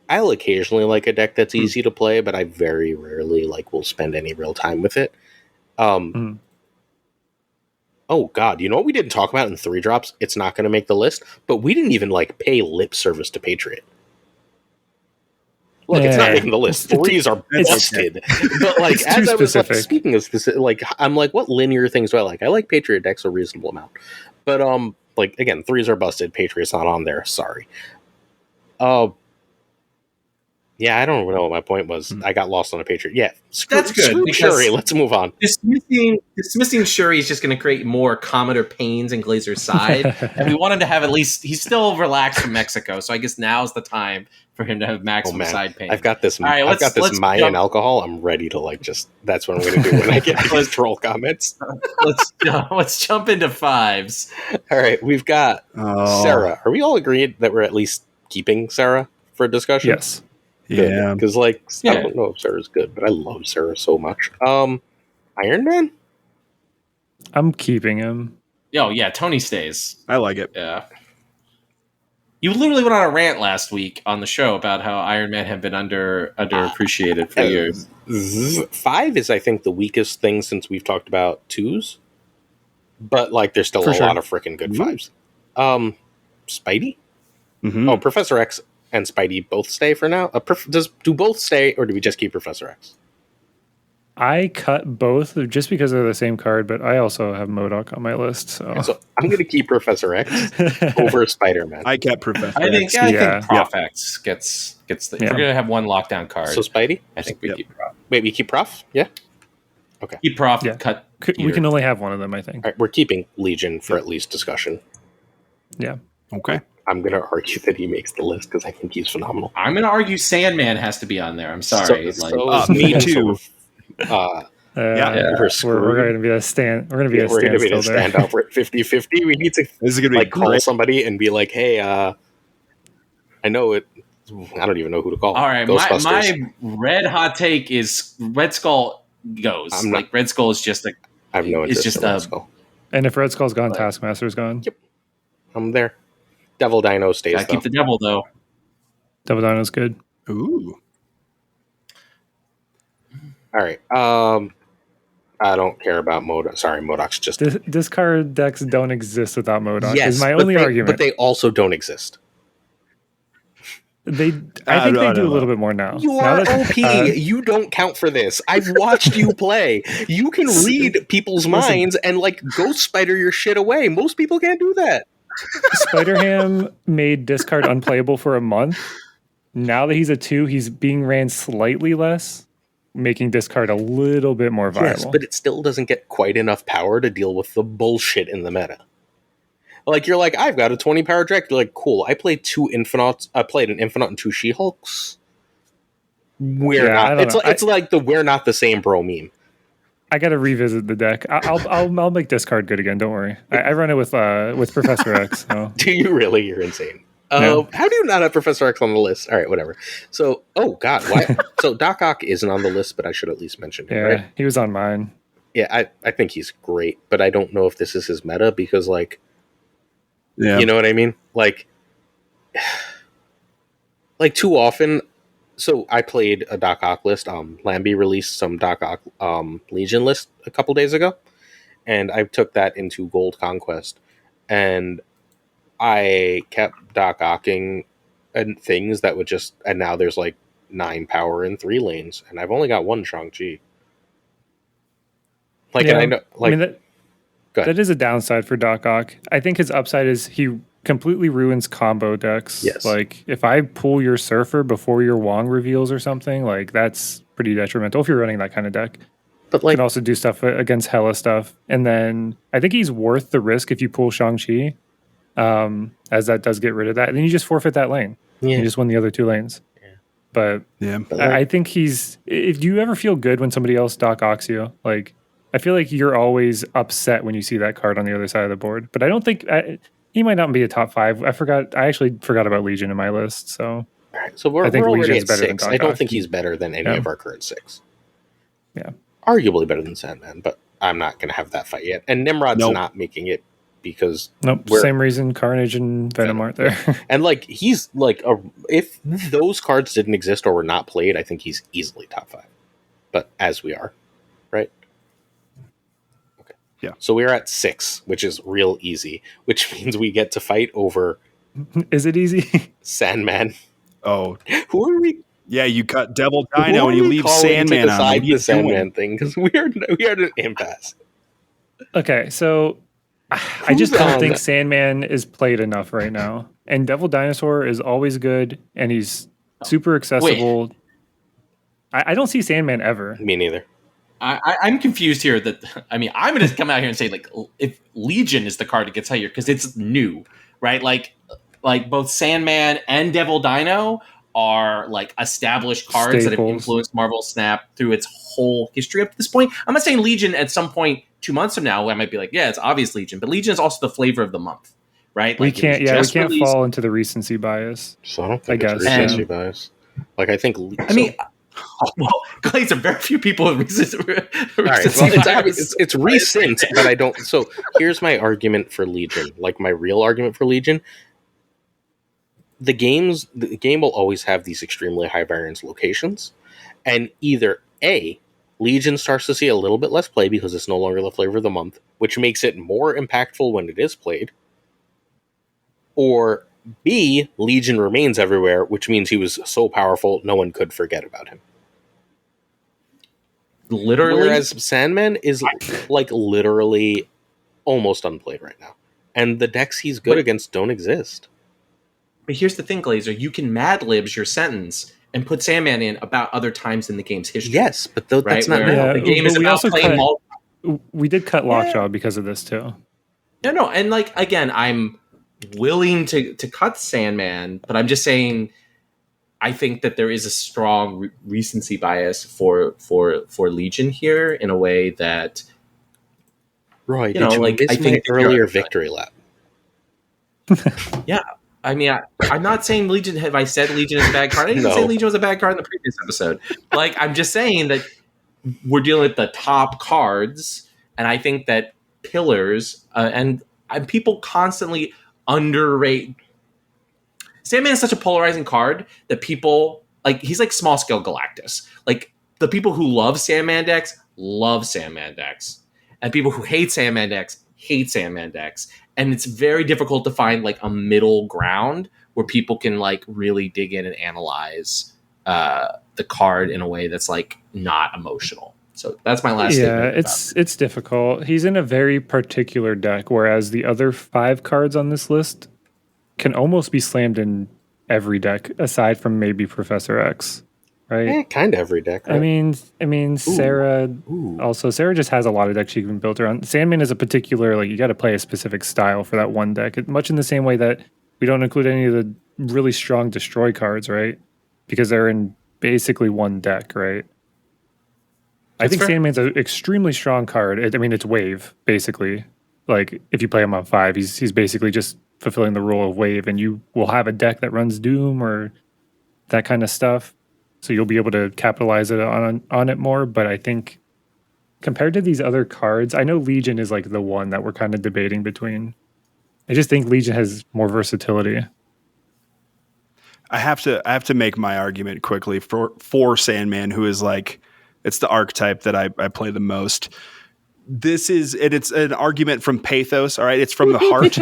I'll occasionally like a deck that's easy to play, but I very rarely will spend any real time with it. Oh God, you know what we didn't talk about in 3 drops? It's not going to make the list, but we didn't even pay lip service to Patriot. Look, it's not making the list. Threes are busted. But like, as I was like, speaking of specific, like, I'm like, what linear things do I like? I like Patriot decks a reasonable amount, but like again, threes are busted. Patriot's not on there. Sorry. Yeah, I don't know what my point was. I got lost on a Patriot. Yeah, that's good. Screw Shuri. Let's move on. Dismissing Shuri is just going to create more Commodore pains in Glazer's side, and we want him to have at least. He's still relaxed from Mexico, so I guess now's the time for him to have maximum side pain. I've got this. All right, I've got this Mayan alcohol. I'm ready to like just. That's what I'm going to do when I get these troll comments. Let's jump into fives. All right, we've got Sarah. Are we all agreed that we're at least keeping Sarah for discussion? Yes. Yeah, because I don't know if Sarah's good, but I love Sarah so much. Iron Man, I'm keeping him. Oh yeah, Tony stays. I like it. Yeah, you literally went on a rant last week on the show about how Iron Man had been underappreciated for years. 5 is, I think, the weakest thing since we've talked about 2s, but like there's still lot of freaking good 5s. Spidey. Mm-hmm. Oh, Professor X and Spidey both stay for now? Do both stay, or do we just keep Professor X? I cut both just because they're the same card, but I also have MODOK on my list. So I'm going to keep Professor X over Spider-Man. I kept Professor X. I think Prof X gets the... If we're going to have one lockdown card. So Spidey? I think we keep Prof. Wait, we keep Prof? Yeah? Okay. Keep Prof, cut We can only have one of them, I think. All right, we're keeping Legion for at least discussion. Yeah. Okay. I'm going to argue that he makes the list because I think he's phenomenal. I'm going to argue Sandman has to be on there. I'm sorry. Me too. We're going to be a stand. We're going to be a standout. We're at 50-50. We need to call somebody and be like, "Hey, I know it. I don't even know who to call." All right, my red hot take is Red Skull goes. Red Skull is just a. I have no interest in Red Skull. And if Red Skull's gone, Taskmaster's gone. Yep, I'm there. Devil Dino stays. I keep the Devil though. Devil Dino's good. Ooh. All right. I don't care about MODOK. Sorry, MODOK's just... Discard decks don't exist without MODOK, is my only argument. But they also don't exist. I think they do a little bit more now. You are OP. You don't count for this. I've watched you play. You can read people's minds and, like, ghost spider your shit away. Most people can't do that. Spider-Ham made discard unplayable for a month. Now that he's a 2, he's being ran slightly less, making discard a little bit more viable. Yes, but it still doesn't get quite enough power to deal with the bullshit in the meta. Like, you're like, I've got a 20 power deck. You're like, cool. I played 2 Infinautes. I played an Infinite and 2 She-Hulks. It's like the we're not the same bro meme. I got to revisit the deck. I'll make discard good again. Don't worry. I run it with Professor X. So. Do you really? You're insane. No. How do you not have Professor X on the list? All right, whatever. So, oh god, why? So Doc Ock isn't on the list, but I should at least mention him. Yeah, right? He was on mine. Yeah, I think he's great, but I don't know if this is his meta because, like, you know what I mean? Like too often. So I played a Doc Ock list. Lambie released some Doc Ock Legion list a couple days ago, and I took that into Gold Conquest, and I kept Doc Ocking and things that would just, and now there's like 9 power in 3 lanes, and I've only got 1 Shang-Chi. Like, yeah, and I know, like, that is a downside for Doc Ock. I think his upside is he completely ruins combo decks. Yes. Like, if I pull your Surfer before your Wong reveals or something, like, that's pretty detrimental if you're running that kind of deck. But, like, you can also do stuff against Hela stuff. And then I think he's worth the risk if you pull Shang-Chi, as that does get rid of that. And then you just forfeit that lane. Yeah. You just win the other 2 lanes. Yeah. But I think he's... If you ever feel good when somebody else Doc Ocks you, like, I feel like you're always upset when you see that card on the other side of the board. But I don't think... he might not be a top 5. I actually forgot about Legion in my list. So, all right, so I think Legion's better 6. Than Doc Ock. I don't think he's better than any of our current 6. Yeah. Arguably better than Sandman, but I'm not going to have that fight yet. And Nimrod's not making it because... same reason Carnage and Venom aren't there. And, like, he's, like, if those cards didn't exist or were not played, I think he's easily top 5. But as we are, right? Okay. Yeah. So we're at 6, which is real easy, which means we get to fight over... Is it easy? Sandman. Oh. Who are we... Yeah, you cut Devil Dino and you leave Sandman on. What are you the Sandman thing? Because we are at an impasse. Okay, so I just don't think Sandman is played enough right now. And Devil Dinosaur is always good, and he's super accessible. I don't see Sandman ever. Me neither. I'm confused here. I'm going to come out here and say, like, if Legion is the card that gets higher because it's new, right? Like both Sandman and Devil Dino are like established cards that have influenced Marvel Snap through its whole history up to this point. I'm not saying Legion at some point 2 months from now I might be like, yeah, it's obvious Legion, but Legion is also the flavor of the month, right? We can't fall into the recency bias. So I don't think it's recency bias. Like I think. Well, Glazer, very few people have it's recent, but I don't. So here's my argument for Legion. Like my real argument for Legion. The game will always have these extremely high variance locations, and either A, Legion starts to see a little bit less play because it's no longer the flavor of the month, which makes it more impactful when it is played, or B, Legion remains everywhere, which means he was so powerful no one could forget about him. Literally? Whereas Sandman is like literally almost unplayed right now. And the decks he's good against don't exist. But here's the thing, Glazer. You can Mad Libs your sentence and put Sandman in about other times in the game's history. Yes, but that's not the game is about playing we did cut Lockjaw because of this too. No, and like again, I'm willing to cut Sandman, but I'm just saying I think that there is a strong recency bias for Legion here in a way that Roy, I think earlier victory lap. Yeah. I mean, I'm not saying Legion. Have I said Legion is a bad card? I didn't say Legion was a bad card in the previous episode. Like, I'm just saying that we're dealing with the top cards, and I think that pillars and people constantly underrate. Sandman is such a polarizing card that people like. He's like small scale Galactus. Like the people who love Sandman decks, and people who hate Sandman decks hate Sandman decks. And it's very difficult to find like a middle ground where people can like really dig in and analyze the card in a way that's like not emotional. So that's my last statement. Yeah, it's difficult. He's in a very particular deck, whereas the other 5 cards on this list can almost be slammed in every deck aside from maybe Professor X. Right? Kind of every deck. Right? I mean, Sarah. Also, Sarah just has a lot of decks she can build around. Sandman is a particular you got to play a specific style for that one deck. Much in the same way that we don't include any of the really strong destroy cards, right? Because they're in basically one deck, right? I think Sandman's an extremely strong card. It's wave basically. Like if you play him on 5, he's basically just fulfilling the role of wave, and you will have a deck that runs Doom or that kind of stuff. So you'll be able to capitalize it on it more. But I think compared to these other cards, I know Legion is like the one that we're kind of debating between. I just think Legion has more versatility. I have to make my argument quickly for Sandman, who is like, it's the archetype that I play the most. It's an argument from pathos. All right. It's from the heart.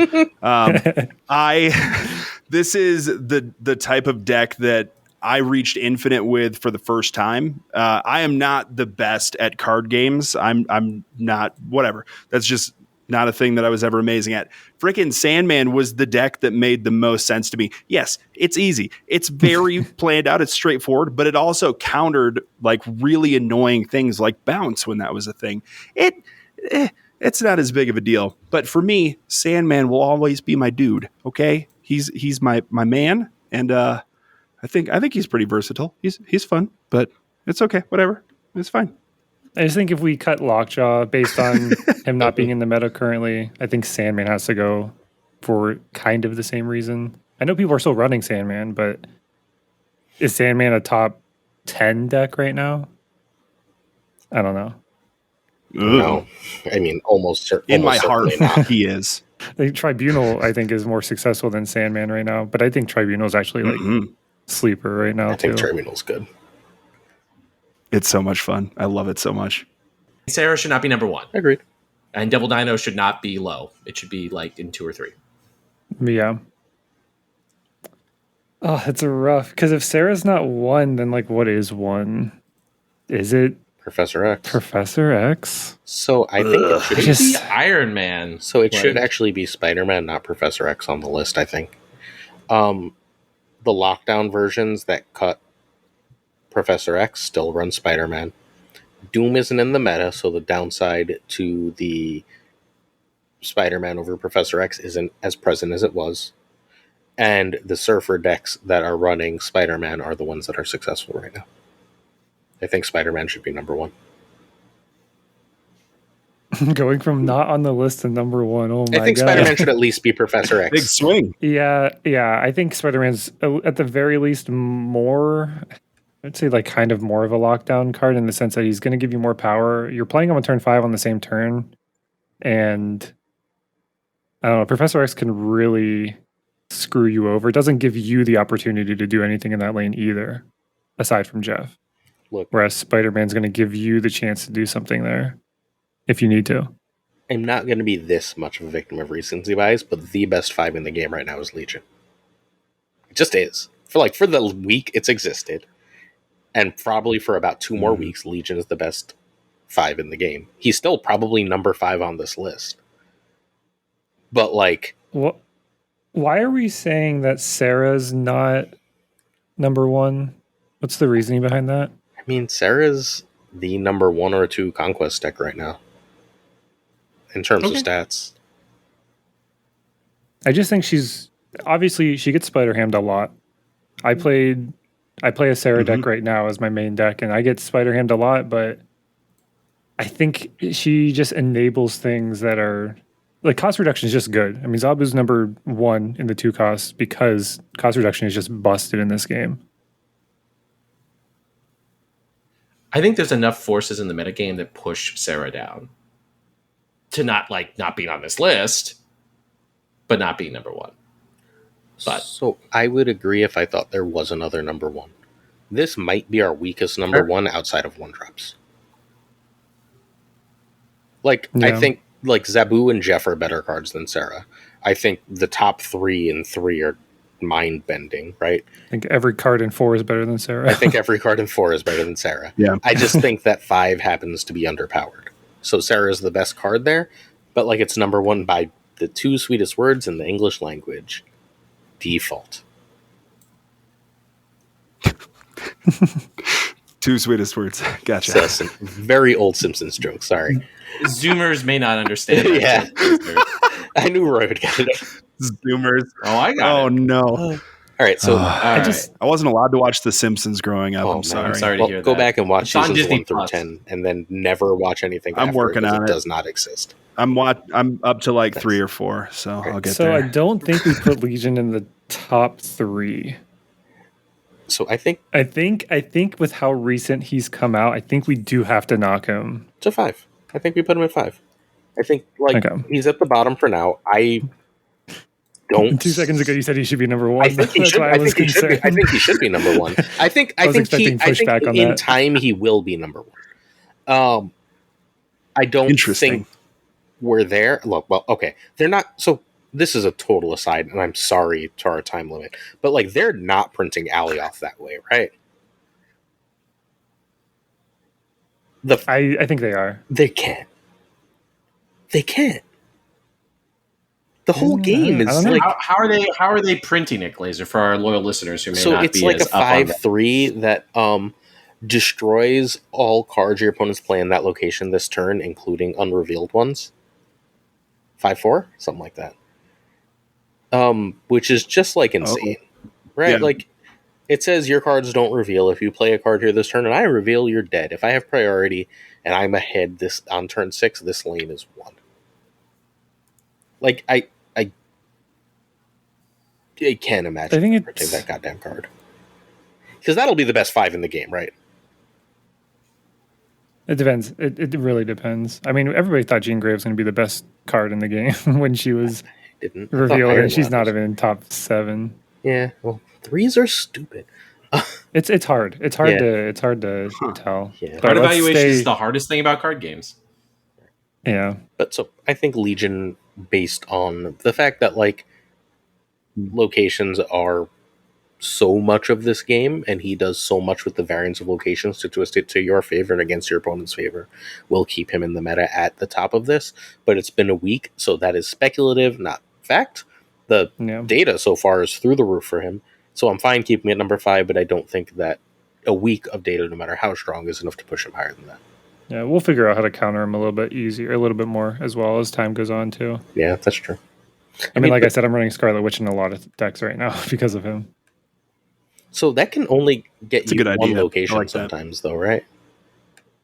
This is the type of deck that I reached Infinite with for the first time. I am not the best at card games. I'm not, whatever. That's just not a thing that I was ever amazing at. Frickin' Sandman was the deck that made the most sense to me. Yes, it's easy. It's very planned out. It's straightforward, but it also countered like really annoying things like bounce when that was a thing. It's not as big of a deal. But for me, Sandman will always be my dude. Okay, he's my man, and I think he's pretty versatile. He's fun, but it's okay. Whatever. It's fine. I just think if we cut Lockjaw based on him not being in the meta currently, I think Sandman has to go for kind of the same reason. I know people are still running Sandman, but is Sandman a top 10 deck right now? I don't know. No. I mean, almost certainly. In my heart, he is. I think Tribunal, I think, is more successful than Sandman right now, but I think Tribunal is actually like sleeper right now. I think Tribunal's good. It's so much fun. I love it so much. Sarah should not be number 1. Agreed. And Devil Dino should not be low. It should be like in 2 or 3. Yeah. Oh, it's rough. Because if Sarah's not 1, then like what is 1? Is it Professor X. Professor X? So I think it should be Iron Man. So it should actually be Spider-Man, not Professor X on the list, I think. The lockdown versions that cut Professor X still run Spider-Man. Doom isn't in the meta, so the downside to the Spider-Man over Professor X isn't as present as it was. And the Surfer decks that are running Spider-Man are the ones that are successful right now. I think Spider-Man should be number 1. Going from not on the list to number 1. Oh my god! I think Spider-Man should at least be Professor X. Big swing. Yeah. I think Spider-Man's at the very least more. I'd say like kind of more of a lockdown card in the sense that he's going to give you more power. You're playing him on turn 5 on the same turn, and I don't know. Professor X can really screw you over. It doesn't give you the opportunity to do anything in that lane either, aside from Jeff. Look, whereas Spider-Man's going to give you the chance to do something there if you need to. I'm not going to be this much of a victim of recency bias, but the best 5 in the game right now is Legion. It just is. For the week it's existed, and probably for about 2 more weeks, Legion is the best 5 in the game. He's still probably number 5 on this list. But why are we saying that Sarah's not number 1? What's the reasoning behind that? I mean, Sarah's the number 1 or 2 conquest deck right now in terms of stats. I just think obviously she gets Spider-Hammed a lot. I play a Sarah deck right now as my main deck, and I get Spider-Hammed a lot, but I think she just enables things that are like cost reduction is just good. I mean, Zabu's number 1 in the 2 costs because cost reduction is just busted in this game. I think there's enough forces in the metagame that push Sarah down to not being on this list, but not being number 1. But so I would agree if I thought there was another number 1. This might be our weakest number 1 outside of 1-drops. I think Zabu and Jeff are better cards than Sarah. I think the top 3 and 3 are mind-bending, right? I think every card in 4 is better than Sarah. I think every card in 4 is better than Sarah. Yeah. I just think that 5 happens to be underpowered. So Sarah is the best card there, but it's number 1 by the 2 sweetest words in the English language. Default. 2 sweetest words. Gotcha. So some very old Simpsons joke, sorry. Zoomers may not understand that. Yeah. I knew Roy would get it. Zoomers. Oh, I got it. Oh, no. All right, so I wasn't allowed to watch The Simpsons growing up. I'm sorry. I'm sorry to hear that. Go back and watch It's on seasons Disney 1 through Plus. 10, and then never watch anything. I'm after working on it. it. Does not exist. I'm up to 3 or 4, so I'll get so there. I don't think we put Legion in the top 3. So I think with how recent he's come out, I think we do have to knock him. it's a 5. I think we put him at 5. I think he's at the bottom for now. I don't. 2 seconds ago, you said he should be number 1. I think he should. I think he should be number 1. I think in time he will be number 1. I don't think we're there. Look, well, okay, they're not. So this is a total aside, and I'm sorry to our time limit, but they're not printing Alioth that way, right? I think they are. They can't. They can't. The whole game is how are they printing it, Glazer, for our loyal listeners who may not be as up on that? So it's like a 5/3 that destroys all cards your opponents play in that location this turn, including unrevealed ones. 5/4? Something like that. Which is just insane. Right? Yeah. It says your cards don't reveal. If you play a card here this turn and I reveal, you're dead. If I have priority and I'm ahead on turn 6, this lane is 1. I can't imagine printing that goddamn card. Because that'll be the best 5 in the game, right? It depends. It really depends. I mean, everybody thought Jean Grey was going to be the best card in the game when she was revealed, and she's not even in top 7. Yeah, well, 3s are stupid. It's hard. It's hard to tell. Yeah. Card evaluation is the hardest thing about card games. Yeah. But so I think Legion, based on the fact that locations are so much of this game, and he does so much with the variance of locations to twist it to your favor and against your opponent's favor, will keep him in the meta at the top of this. But it's been a week, so that is speculative, not fact. The data so far is through the roof for him, so I'm fine keeping it number 5, but I don't think that a week of data, no matter how strong, is enough to push him higher than that. Yeah, we'll figure out how to counter him a little bit easier, a little bit more as well as time goes on too. Yeah, that's true. I mean, like I said, I'm running Scarlet Witch in a lot of decks right now because of him. So that can only get you one location like sometimes, though, right?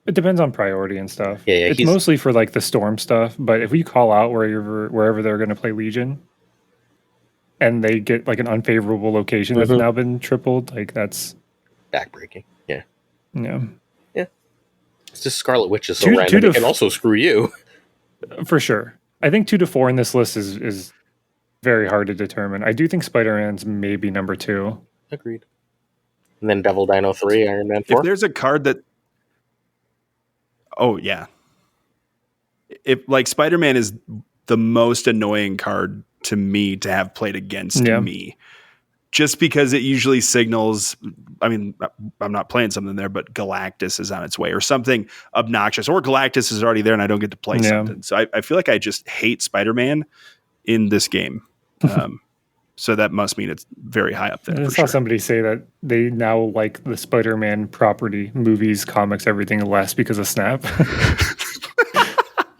It depends on priority and stuff. Yeah, it's mostly for like the storm stuff. But if we call out wherever they're going to play Legion, and they get like an unfavorable location that's now been tripled, like that's backbreaking. Yeah. Yeah. Yeah. It's just Scarlet Witch is so random. It can also screw you. For sure. I think 2 to 4 in this list is very hard to determine. I do think Spider-Man's maybe number 2. Agreed. And then Devil Dino 3, Iron Man 4. If there's a card that... Oh, yeah. If like Spider-Man is the most annoying card to me to have played against me. Just because it usually signals, I mean, I'm not playing something there, but Galactus is on its way or something obnoxious, or Galactus is already there and I don't get to play something. So I feel like I just hate Spider-Man in this game. So that must mean it's very high up there. I saw somebody say that they now like the Spider-Man property, movies, comics, everything less because of Snap.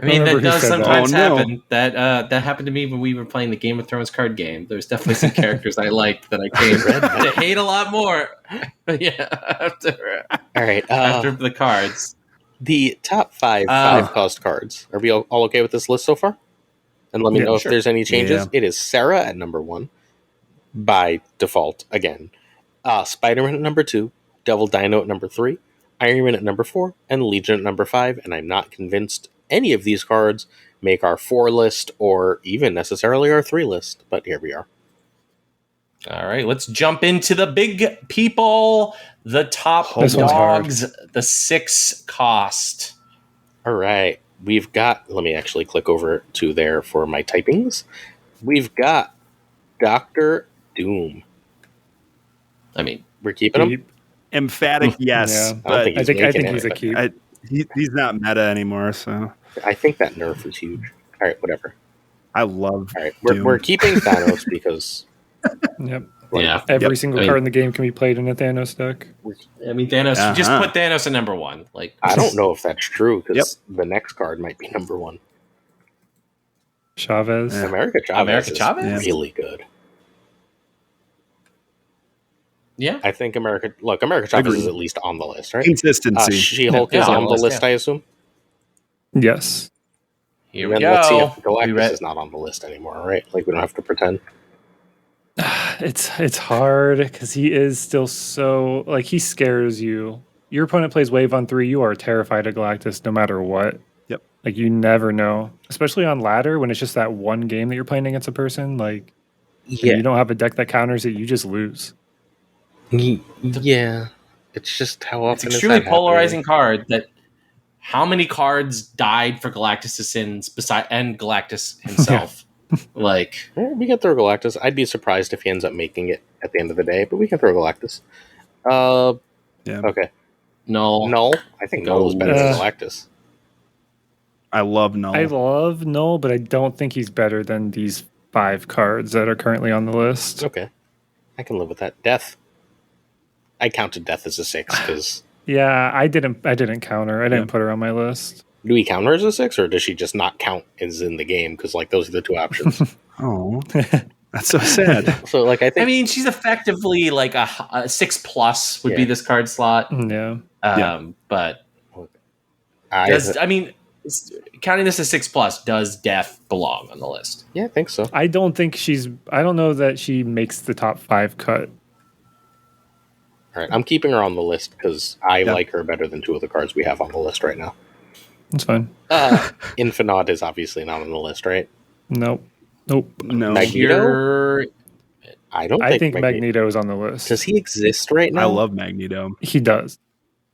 I mean, that does sometimes happen. That happened to me when we were playing the Game of Thrones card game. There's definitely some characters I liked that I came to hate a lot more. After the cards. The top 5 5-cost cards. Are we all okay with this list so far? And let me know if there's any changes. Yeah. It is Sarah at number 1 by default again. Spider-Man at number 2, Devil Dino at number 3, Iron Man at number 4, and Legion at number 5. And I'm not convinced any of these cards make our 4 list or even necessarily our 3 list, but here we are. All right, let's jump into the big people, the top dogs, the 6 cost. All right, we've got, let me actually click over to there for my typings. We've got Dr. Doom. I mean, we're keeping him? Emphatic yes. Yeah. But I think he's a keep. He's not meta anymore, so I think that nerf is huge. All right, whatever. I love. All right, we're keeping Thanos because. Every single card in the game can be played in a Thanos deck. I mean, Thanos. Just put Thanos at number 1. Like, I don't know if that's true because the next card might be number 1. Chavez. Yeah. America Chavez is really good. Yeah, I think America Chavez is at least on the list, right? Consistency. She-Hulk is on the list, I assume. Yes. Here we go. Let's see if Galactus is not on the list anymore, right? Like we don't have to pretend. It's hard because he is still so like he scares you. Your opponent plays wave on 3, you are terrified of Galactus no matter what. Yep. Like you never know, especially on ladder when it's just that one game that you're playing against a person. Like you don't have a deck that counters it, you just lose. Yeah, it's just how often it's extremely polarizing card. That how many cards died for Galactus' sins and Galactus himself? Like we can throw Galactus. I'd be surprised if he ends up making it at the end of the day, but we can throw Galactus. Okay. Null. I think Null is better than Galactus. I love Null. I love Null, but I don't think he's better than these 5 cards that are currently on the list. Okay, I can live with that. Death. I counted Death as a 6 because I didn't counter. I didn't put her on my list. Do we count her as a 6 or does she just not count as in the game? Because like those are the 2 options. Oh, that's so sad. So like I mean she's effectively like a 6+ would be this card slot. Yeah. But counting this as 6+, does Death belong on the list? Yeah, I think so. I don't know that she makes the top 5 cut. All right, I'm keeping her on the list because I like her better than 2 of the cards we have on the list right now. That's fine. Infinite is obviously not on the list, right? Nope. No. Magneto? I think Magneto is on the list. Does he exist right now? I love Magneto. He does.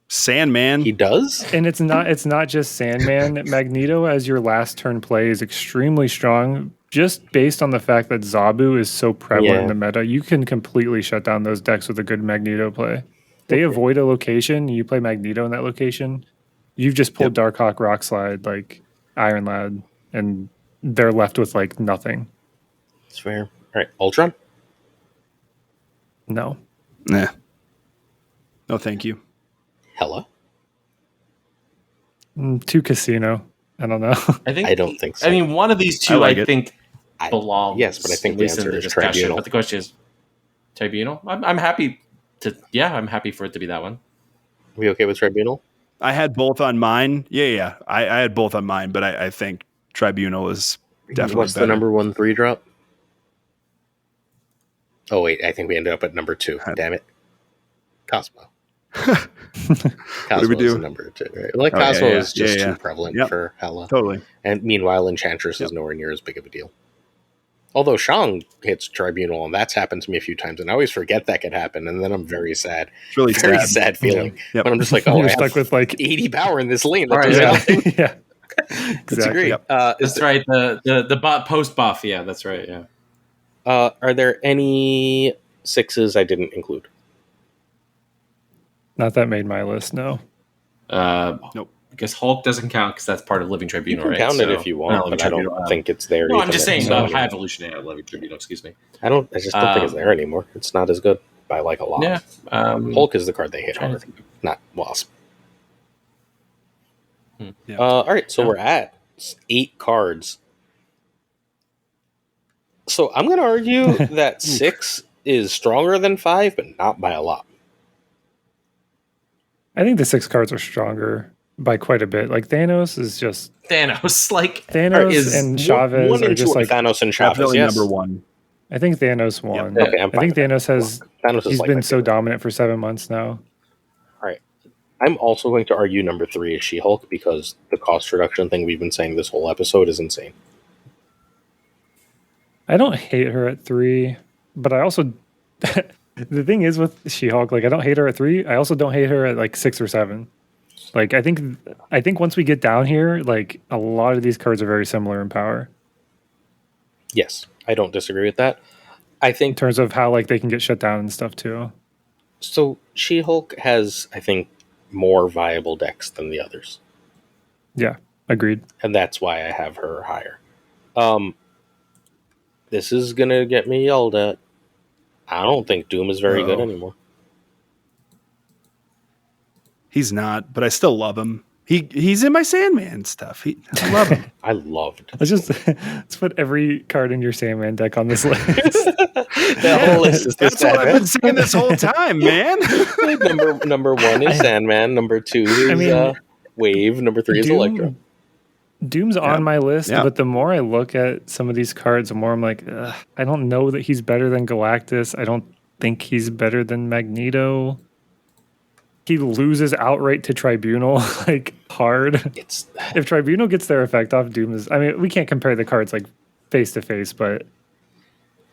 Sandman. He does? And it's not just Sandman. Magneto as your last turn play is extremely strong just based on the fact that Zabu is so prevalent in the meta, you can completely shut down those decks with a good Magneto play. They avoid a location, you play Magneto in that location, you've just pulled Darkhawk, Rockslide, like Iron Lad, and they're left with like nothing. That's fair. All right, Ultron? No. Nah. No, thank you. Hella? Too casino. I don't know. I don't think so. I mean, one of these two, I think, belongs. Yes, but I think the answer is Tribunal. But the question is, Tribunal? I'm happy to. Yeah, I'm happy for it to be that one. Are we okay with Tribunal? I had both on mine. Yeah. I had both on mine, but I think Tribunal is definitely What's better. the number 1 3 drop? Oh, wait. I think we ended up at number 2. Damn it. Cosmo. Cosmo is number 2, right? Like, Cosmo is just too prevalent for Hela. Totally. And meanwhile, Enchantress is nowhere near as big of a deal. Although Shang hits Tribunal, and that's happened to me a few times, and I always forget that could happen, and then I'm very sad. It's really very sad feeling. Yep. But I'm just like, oh, You're I stuck with like 80 power in this lane. Right, yeah. That's great. Yep. That's right. The post buff. Yeah, that's right. Yeah. Are there any 6s I didn't include? Not that made my list, no. Nope. I guess Hulk doesn't count because that's part of Living Tribunal, You can right? count it if you want, but I don't think it's there. No, I'm just saying High the Evolutionary Living Tribunal, excuse me. I just don't think it's there anymore. It's not as good by like a lot. Yeah. Hulk is the card they hit hard, not Wasp. Yeah. All right, so we're at 8 cards. So I'm going to argue that 6 is stronger than 5, but not by a lot. I think the 6 cards are stronger by quite a bit. Like Thanos is just Thanos, like Thanos and Chavez 1 are and 2 just like Thanos and Chavez. Definitely Yes. number 1. I think Thanos won. Okay, I'm I think fine with Thanos has. Thanos is He's like been my so favorite. dominant for 7 months now. All right. I'm also going to argue number 3 is She-Hulk because the cost reduction thing we've been saying this whole episode is insane. I don't hate her at 3, but I also the thing is with She-Hulk, like I don't hate her at 3. I also don't hate her at like 6 or 7. Like I think once we get down here, like a lot of these cards are very similar in power. Yes, I don't disagree with that. I In think terms of how like they can get shut down and stuff too. so. She-Hulk has, I think, more viable decks than the others, Yeah, agreed. and that's why I have her higher. This is gonna get me yelled at. I don't think Doom is very good anymore. He's not, but I still love him. He's in my Sandman stuff. I love him. I loved Let's put every card in your Sandman deck on this list. that whole list. Is That's what I've been saying this whole time, man. number 1 is Sandman. Number 2 is Wave. Number 3 is Electro. Doom's on my list, but the more I look at some of these cards, the more I'm like, I don't know that he's better than Galactus. I don't think he's better than Magneto. He loses outright to Tribunal, like hard. If Tribunal gets their effect off, Doom is. I mean, we can't compare the cards like face to face, but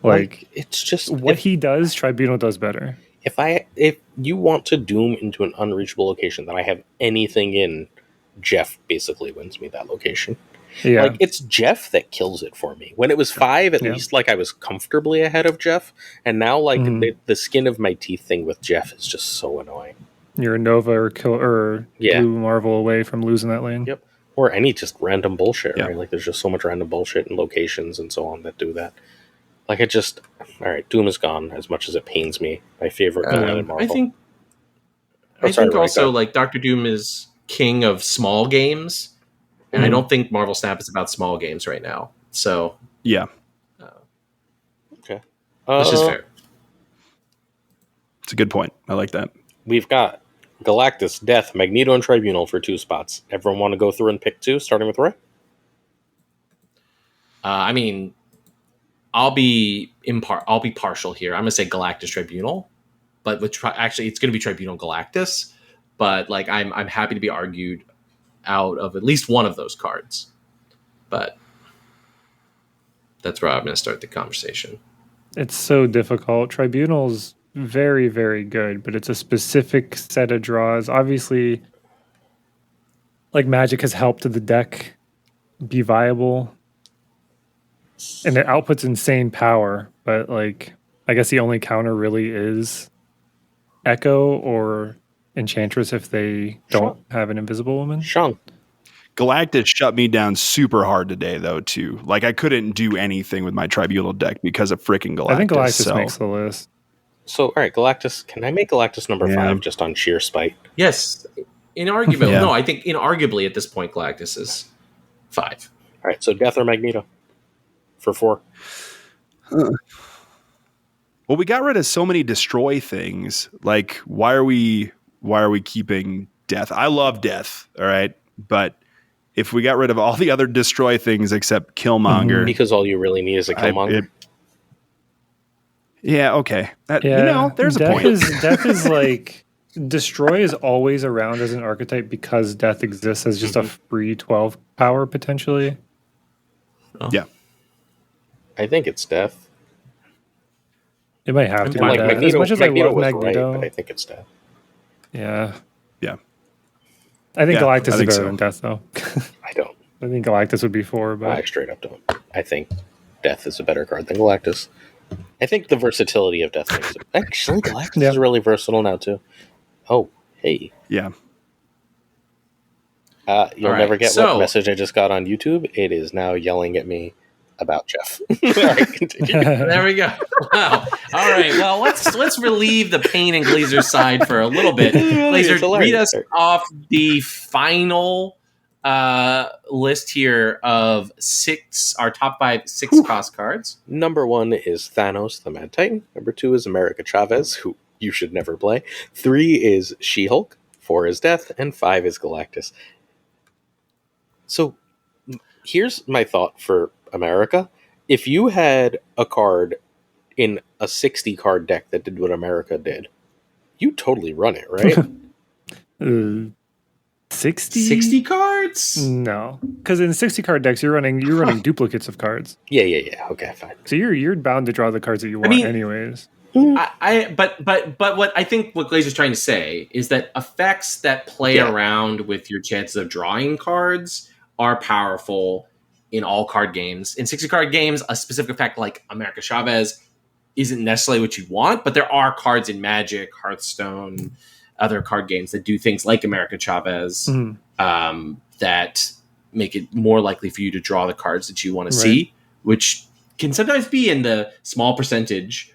like it's just what he does, Tribunal does better. If you want to Doom into an unreachable location that I have anything in, Jeff basically wins me that location. Yeah. Like it's Jeff that kills it for me. When it was 5, at least like I was comfortably ahead of Jeff, and now like the skin of my teeth thing with Jeff is just so annoying. You're a Nova or Blue Marvel away from losing that lane. Yep. Or any just random bullshit, right? Like there's just so much random bullshit and locations and so on that do that. Like it just all right, Doom is gone as much as it pains me. My favorite villain in Marvel. I think also like Dr. Doom is king of small games, and I don't think Marvel Snap is about small games right now. So yeah. Okay. That's just fair. It's a good point. I like that. We've got Galactus, Death, Magneto, and Tribunal for 2 spots. Everyone want to go through and pick 2, starting with Roy? I mean, I'll be partial here. I'm gonna say Galactus Tribunal, but actually, it's gonna be Tribunal Galactus. But like, I'm happy to be argued out of at least one of those cards. But that's where I'm gonna start the conversation. It's so difficult. Tribunal's very, very good, but it's a specific set of draws. Obviously, like Magic has helped the deck be viable. and it outputs insane power, but like I guess the only counter really is Echo or Enchantress if they don't have an invisible woman. Shang. Galactus shut me down super hard today, though, too. Like, I couldn't do anything with my Tribunal deck because of freaking Galactus. I think Galactus makes the list. So, all right, Galactus. Can I make Galactus number 5 just on sheer spite? Yes. Inarguably. No, I think inarguably at this point, Galactus is 5. All right, so Death or Magneto for 4. Well, we got rid of so many destroy things. Like, why are we keeping Death? I love Death, all right? But if we got rid of all the other destroy things except Killmonger. Because all you really need is a Killmonger. Yeah, okay. There's a point. Death is like, destroy is always around as an archetype because Death exists as just a free 12 power potentially. Oh. Yeah. I think it's Death. It might have to be like Death. Magneto, As much as Magneto I love was Magneto, right, but I think it's Death. Yeah. Yeah. I think Galactus is better than Death, though. I don't. I think Galactus would be 4, but I straight up don't. I think Death is a better card than Galactus. I think the versatility of Death makes it. Actually, Galactus is really versatile now, too. Oh, hey. Yeah. You'll never get what message I just got on YouTube. It is now yelling at me about Jeff. All right, continue. There we go. Wow. All right. Well, let's relieve the pain in Glazer's side for a little bit. Glazer, read us off the final list here of our top 5 6-cost cards. Number 1 is Thanos, the Mad Titan. Number 2 is America Chavez, who you should never play. 3 is She-Hulk. 4 is Death, and 5 is Galactus. So here's my thought for America. If you had a card in a 60 card deck that did what America did, you totally run it, right? 60 cards? No, because in 60 card decks you're running duplicates of cards. Yeah. Okay, fine. So you're bound to draw the cards that you want, anyways. But what I think what Glazer's trying to say is that effects that play around with your chances of drawing cards are powerful in all card games. In 60 card games, a specific effect like America Chavez isn't necessarily what you want, but there are cards in Magic, Hearthstone, other card games that do things like America Chavez that make it more likely for you to draw the cards that you want to see, which can sometimes be in the small percentage,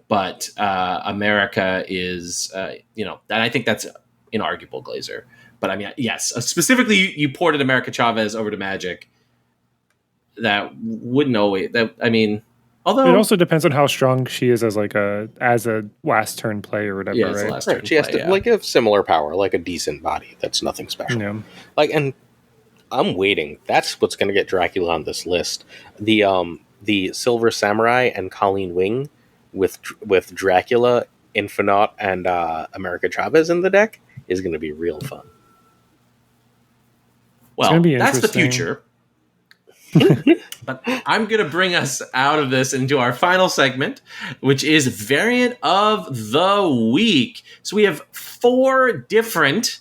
but America is, that I think that's inarguable, Glazer. But I mean, yes, specifically you ported America Chavez over to Magic. That wouldn't always. Although it also depends on how strong she is as a last turn play or whatever. Yeah, right? Last turn she has to have similar power, like a decent body. That's nothing special. Yeah. And I'm waiting. That's what's going to get Dracula on this list. The Silver Samurai and Colleen Wing with Dracula, Infinite, and America Chavez in the deck is going to be real fun. Well, that's the future. But I'm going to bring us out of this into our final segment, which is Variant of the Week. So we have 4 different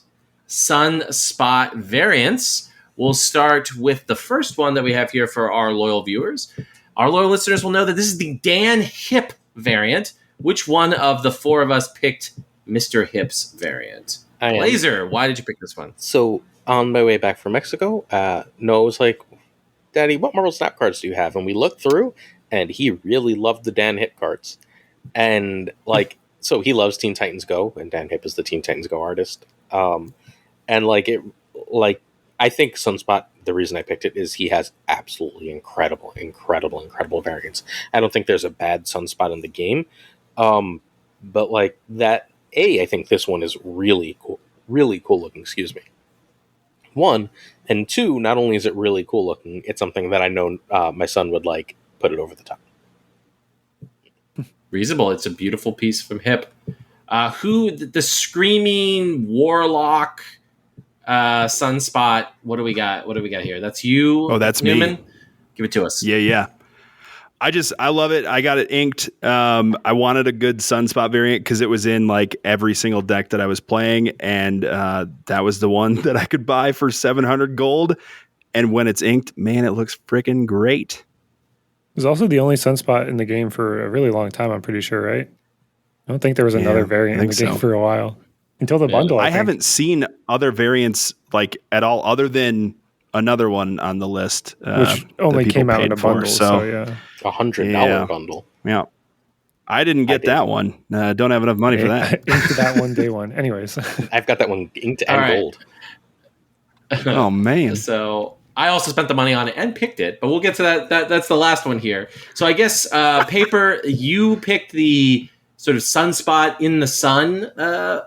Sunspot variants. We'll start with the first one that we have here for our loyal viewers. Our loyal listeners will know that this is the Dan Hip variant. Which one of the 4 of us picked Mr. Hip's variant? Glazer, why did you pick this one? So on my way back from Mexico, Noah was like, Daddy, what Marvel Snap cards do you have? And we looked through, and he really loved the Dan Hip cards. And, so he loves Teen Titans Go, and Dan Hip is the Teen Titans Go artist. I think Sunspot, the reason I picked it is he has absolutely incredible variants. I don't think there's a bad Sunspot in the game. But, I think this one is really cool looking, excuse me. 1, and 2, not only is it really cool looking, it's something that I know my son would put it over the top. Reasonable. It's a beautiful piece from Hip. The Screaming Warlock Sunspot. What do we got here? That's you. Oh, that's Newman? me. Give it to us. Yeah. I love it. I got it inked. I wanted a good Sunspot variant because it was in every single deck that I was playing, and that was the one that I could buy for 700 gold. And when it's inked, man, it looks freaking great. was also the only sunspot in the game for a really long time, I'm pretty sure, right? I don't think there was another variant in the game for a while. Until the bundle, I think. haven't seen other variants like at all other than another one on the list. Which only came out in a bundle, so yeah. $100 bundle. Yeah. I didn't get that one. Don't have enough money for that. Into that one, day one. Anyways. I've got that one inked and gold. Oh, man. So I also spent the money on it and picked it, but we'll get to that. That's the last one here. So I guess, Paper, you picked the sort of sunspot in the sun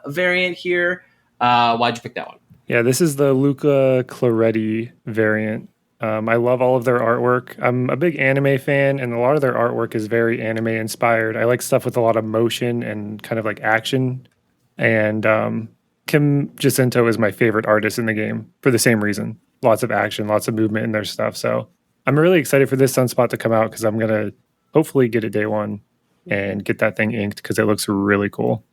variant here. Why'd you pick that one? Yeah, this is the Luca Claretti variant. I love all of their artwork. I'm a big anime fan, and a lot of their artwork is very anime inspired. I like stuff with a lot of motion and kind of like action. And Kim Jacinto is my favorite artist in the game for the same reason. Lots of action, lots of movement in their stuff. So I'm really excited for this sunspot to come out because I'm going to hopefully get it day one and get that thing inked because it looks really cool.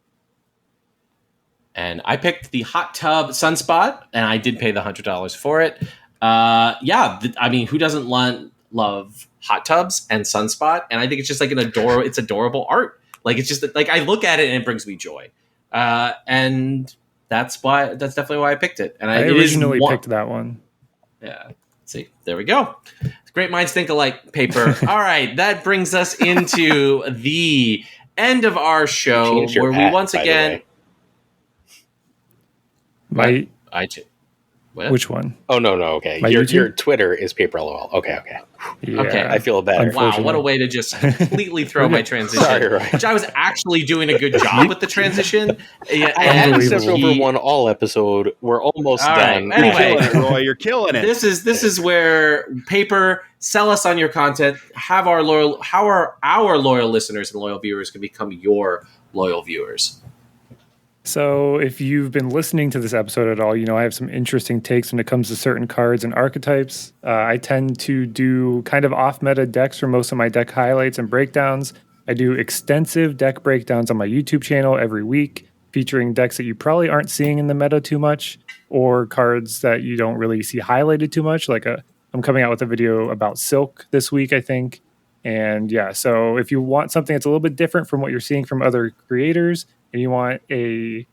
And I picked the hot tub sunspot, and I did pay the $100 for it. I mean, who doesn't love hot tubs and sunspot? And I think it's just like it's adorable art. Like, it's just like I look at it and it brings me joy. And that's definitely why I picked it. And I originally picked that one. Yeah. See, there we go. Great minds think alike, Paper. All right. That brings us into the end of our show where we once again. Which one? Oh, no. Okay. Your Twitter is Paper LOL. Okay. Yeah. Okay. I feel better. Wow. What a way to just completely throw my transition. Sorry, right. Which I was actually doing a good job with the transition. I had stepped over one all episode. We're almost done. Right. Anyway, Roy, you're killing it. This is where Paper, sell us on your content. How are our loyal listeners and loyal viewers can become your loyal viewers? So if you've been listening to this episode at all, I have some interesting takes when it comes to certain cards and archetypes. I tend to do kind of off-meta decks for most of my deck highlights and breakdowns. I do extensive deck breakdowns on my YouTube channel every week, featuring decks that you probably aren't seeing in the meta too much, or cards that you don't really see highlighted too much. I'm coming out with a video about Silk this week, I think. And yeah, so if you want something that's a little bit different from what you're seeing from other creators, and you want a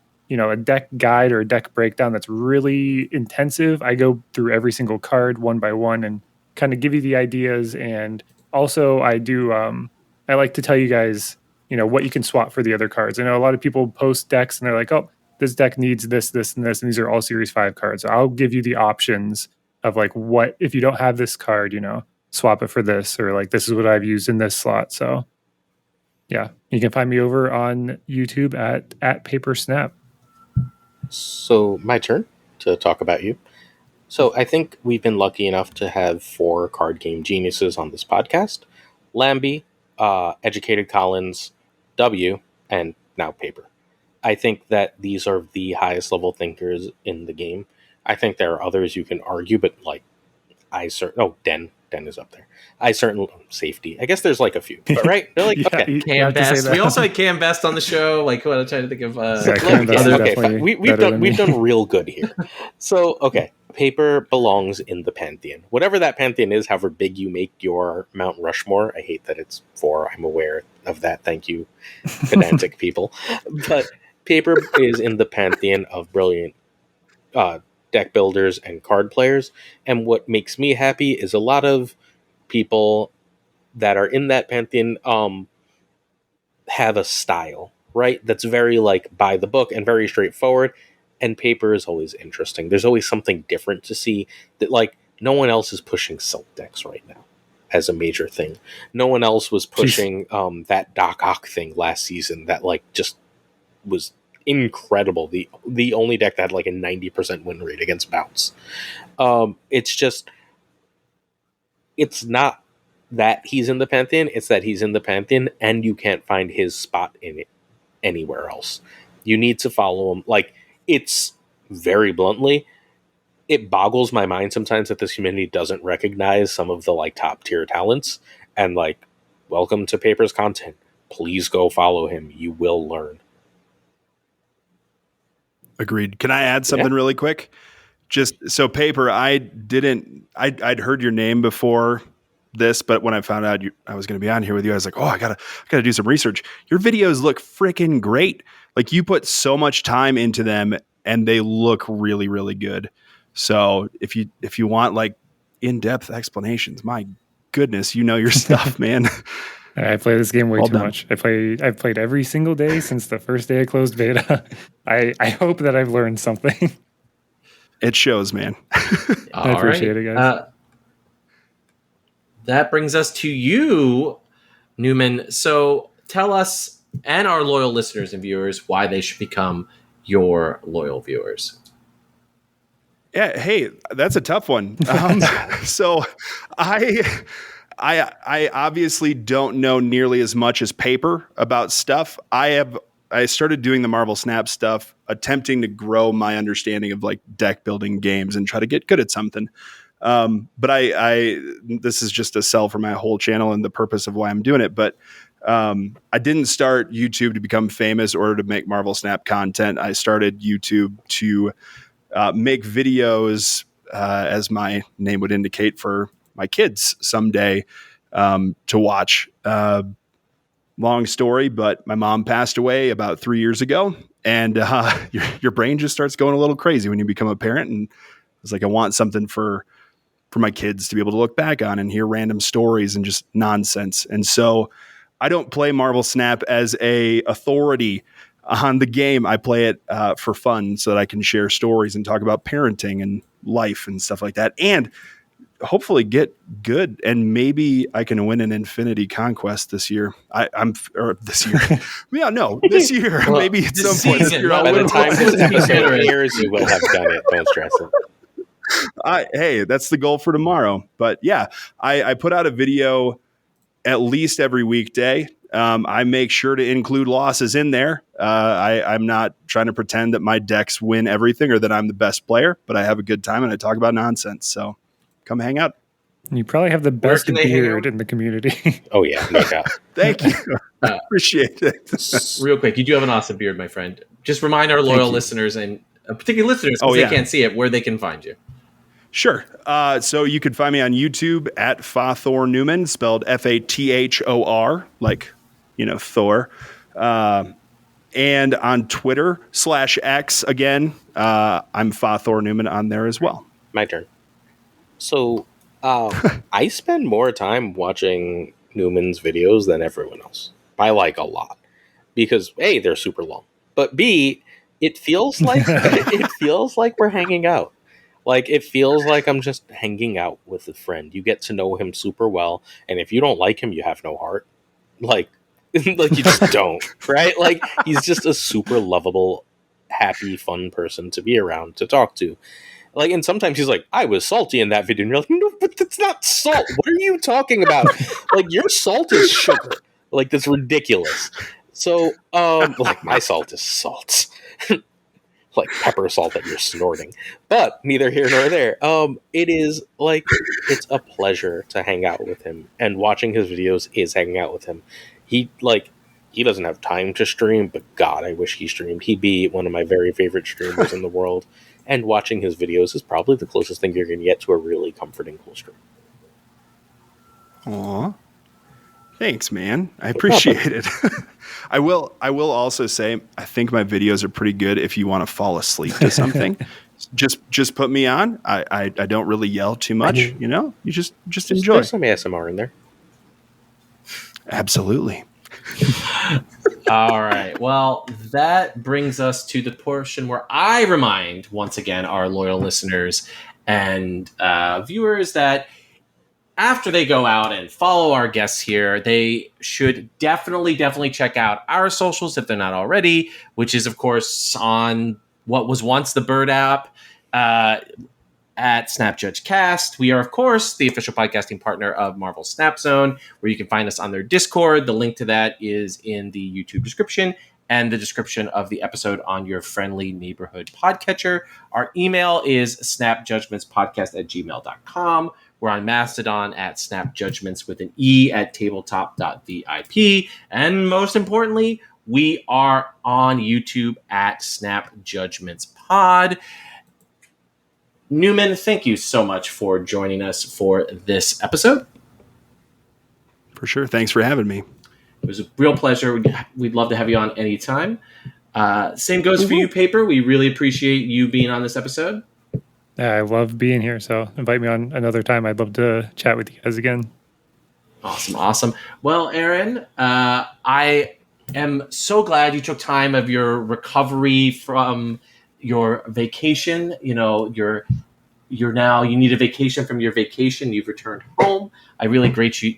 deck guide or a deck breakdown that's really intensive, I go through every single card one by one and kind of give you the ideas. And also I like to tell you guys, what you can swap for the other cards. I know a lot of people post decks and they're like, oh, this deck needs this, this, and this, and these are all Series 5 cards. So I'll give you the options of like, what, if you don't have this card, swap it for this, or like, this is what I've used in this slot. So yeah, you can find me over on YouTube at Paper Snap. So my turn to talk about you. So I think we've been lucky enough to have 4 card game geniuses on this podcast: Lambie, Educated Collins, W, and now Paper. I think that these are the highest level thinkers in the game. I think there are others you can argue, but Den is up there. Safety. I guess there's like a few, but right? They're like, okay. Cam Best. We also had Cam Best on the show. Like, what I'm trying to think of. We've done real good here. So, okay. Paper belongs in the pantheon. Whatever that pantheon is, however big you make your Mount Rushmore. I hate that it's 4. I'm aware of that. Thank you, pedantic people. But Paper is in the pantheon of brilliant deck builders and card players, and what makes me happy is a lot of people that are in that pantheon have a style, right? That's very like by the book and very straightforward, and Paper is always interesting. There's always something different to see that like no one else is pushing Silk decks right now as a major thing. No one else was pushing that Doc Ock thing last season that like just was incredible. The only deck that had like a 90% win rate against bounce. It's not that he's in the pantheon, it's that he's in the pantheon and you can't find his spot in it anywhere else. You need to follow him. Like, it's very bluntly, it boggles my mind sometimes that this community doesn't recognize some of the like top tier talents, and like, welcome to Paper's content. Please go follow him. You will learn. Agreed. Can I add something really quick? Just so Paper, I'd heard your name before this, but when I found out I was going to be on here with you, I was like, oh, I gotta do some research. Your videos look freaking great. Like, you put so much time into them and they look really, really good. So if you want like in-depth explanations, my goodness, you know your stuff, man. I play this game way too much. I've played every single day since the first day I closed beta. I hope that I've learned something. It shows, man. I appreciate it, guys. That brings us to you, Newman. So tell us and our loyal listeners and viewers why they should become your loyal viewers. Yeah, hey, that's a tough one. So I obviously don't know nearly as much as Paper about stuff. I started doing the Marvel Snap stuff, attempting to grow my understanding of like deck building games and try to get good at something. But this is just a sell for my whole channel and the purpose of why I'm doing it. But I didn't start YouTube to become famous or to make Marvel Snap content. I started YouTube to make videos, as my name would indicate, for my kids someday to watch. Long story, but my mom passed away about 3 years ago, and your brain just starts going a little crazy when you become a parent. And I was like, I want something for my kids to be able to look back on and hear random stories and just nonsense. And so I don't play Marvel Snap as a authority on the game. I play it for fun so that I can share stories and talk about parenting and life and stuff like that. And hopefully get good, and maybe I can win an Infinity Conquest this year. This year. Yeah, no, this year. Well, maybe at some point. This year, by the time this episode airs, you will have done it. Don't stress it. Hey, that's the goal for tomorrow. But yeah, I put out a video at least every weekday. I make sure to include losses in there. I'm not trying to pretend that my decks win everything or that I'm the best player, but I have a good time and I talk about nonsense. So come hang out. You probably have the best beard in the community. Oh, yeah. No doubt. Thank you. I appreciate it. Real quick, you do have an awesome beard, my friend. Just remind our loyal listeners, and particularly listeners, because they can't see it, where they can find you. Sure. So you can find me on YouTube at FaThorNewman, spelled FaThor, like, Thor. And on Twitter /X, again, I'm FaThorNewman on there as well. My turn. So I spend more time watching Newman's videos than everyone else, by like a lot, because A, they're super long, but B, it feels like we're hanging out. Like, it feels like I'm just hanging out with a friend. You get to know him super well, and if you don't like him, you have no heart. Like you just don't, right? Like, he's just a super lovable, happy, fun person to be around, to talk to. Like, and sometimes he's like, I was salty in that video. And you're like, no, but that's not salt. What are you talking about? Like, your salt is sugar. Like, that's ridiculous. So, like, my salt is salt. Like pepper salt that you're snorting. But neither here nor there. It is, like, it's a pleasure to hang out with him. And watching his videos is hanging out with him. He doesn't have time to stream, but God, I wish he streamed. He'd be one of my very favorite streamers in the world. And watching his videos is probably the closest thing you're going to get to a really comforting cool stream. Aw. Thanks, man. I appreciate it. I will also say, I think my videos are pretty good if you want to fall asleep to something. just put me on. I don't really yell too much, You just enjoy. There's some ASMR in there. Absolutely. All right. Well, that brings us to the portion where I remind, once again, our loyal listeners and viewers that after they go out and follow our guests here, they should definitely check out our socials if they're not already, which is, of course, on what was once the Bird app, at SnapJudgeCast. We are, of course, the official podcasting partner of Marvel Snap Zone, where you can find us on their Discord. The link to that is in the YouTube description and the description of the episode on your friendly neighborhood podcatcher. Our email is snapjudgmentspodcast@gmail.com. We're on Mastodon at snapjudgments with an E at tabletop.vip. And most importantly, we are on YouTube at Snap Judgments Pod. Newman, thank you so much for joining us for this episode. For sure. Thanks for having me. It was a real pleasure. We'd love to have you on anytime. Same goes for you, Paper. We really appreciate you being on this episode. I love being here, so invite me on another time. I'd love to chat with you guys again. Awesome. Well, Aaron, I am so glad you took time of your recovery from your vacation. You need a vacation from your vacation. You've returned home. I really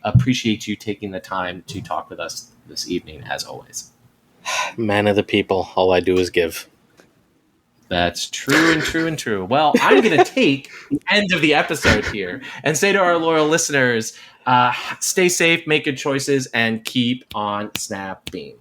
appreciate you taking the time to talk with us this evening, as always. Man of the people, all I do is give. That's true. Well, I'm going to take the end of the episode here and say to our loyal listeners, stay safe, make good choices, and keep on snapping.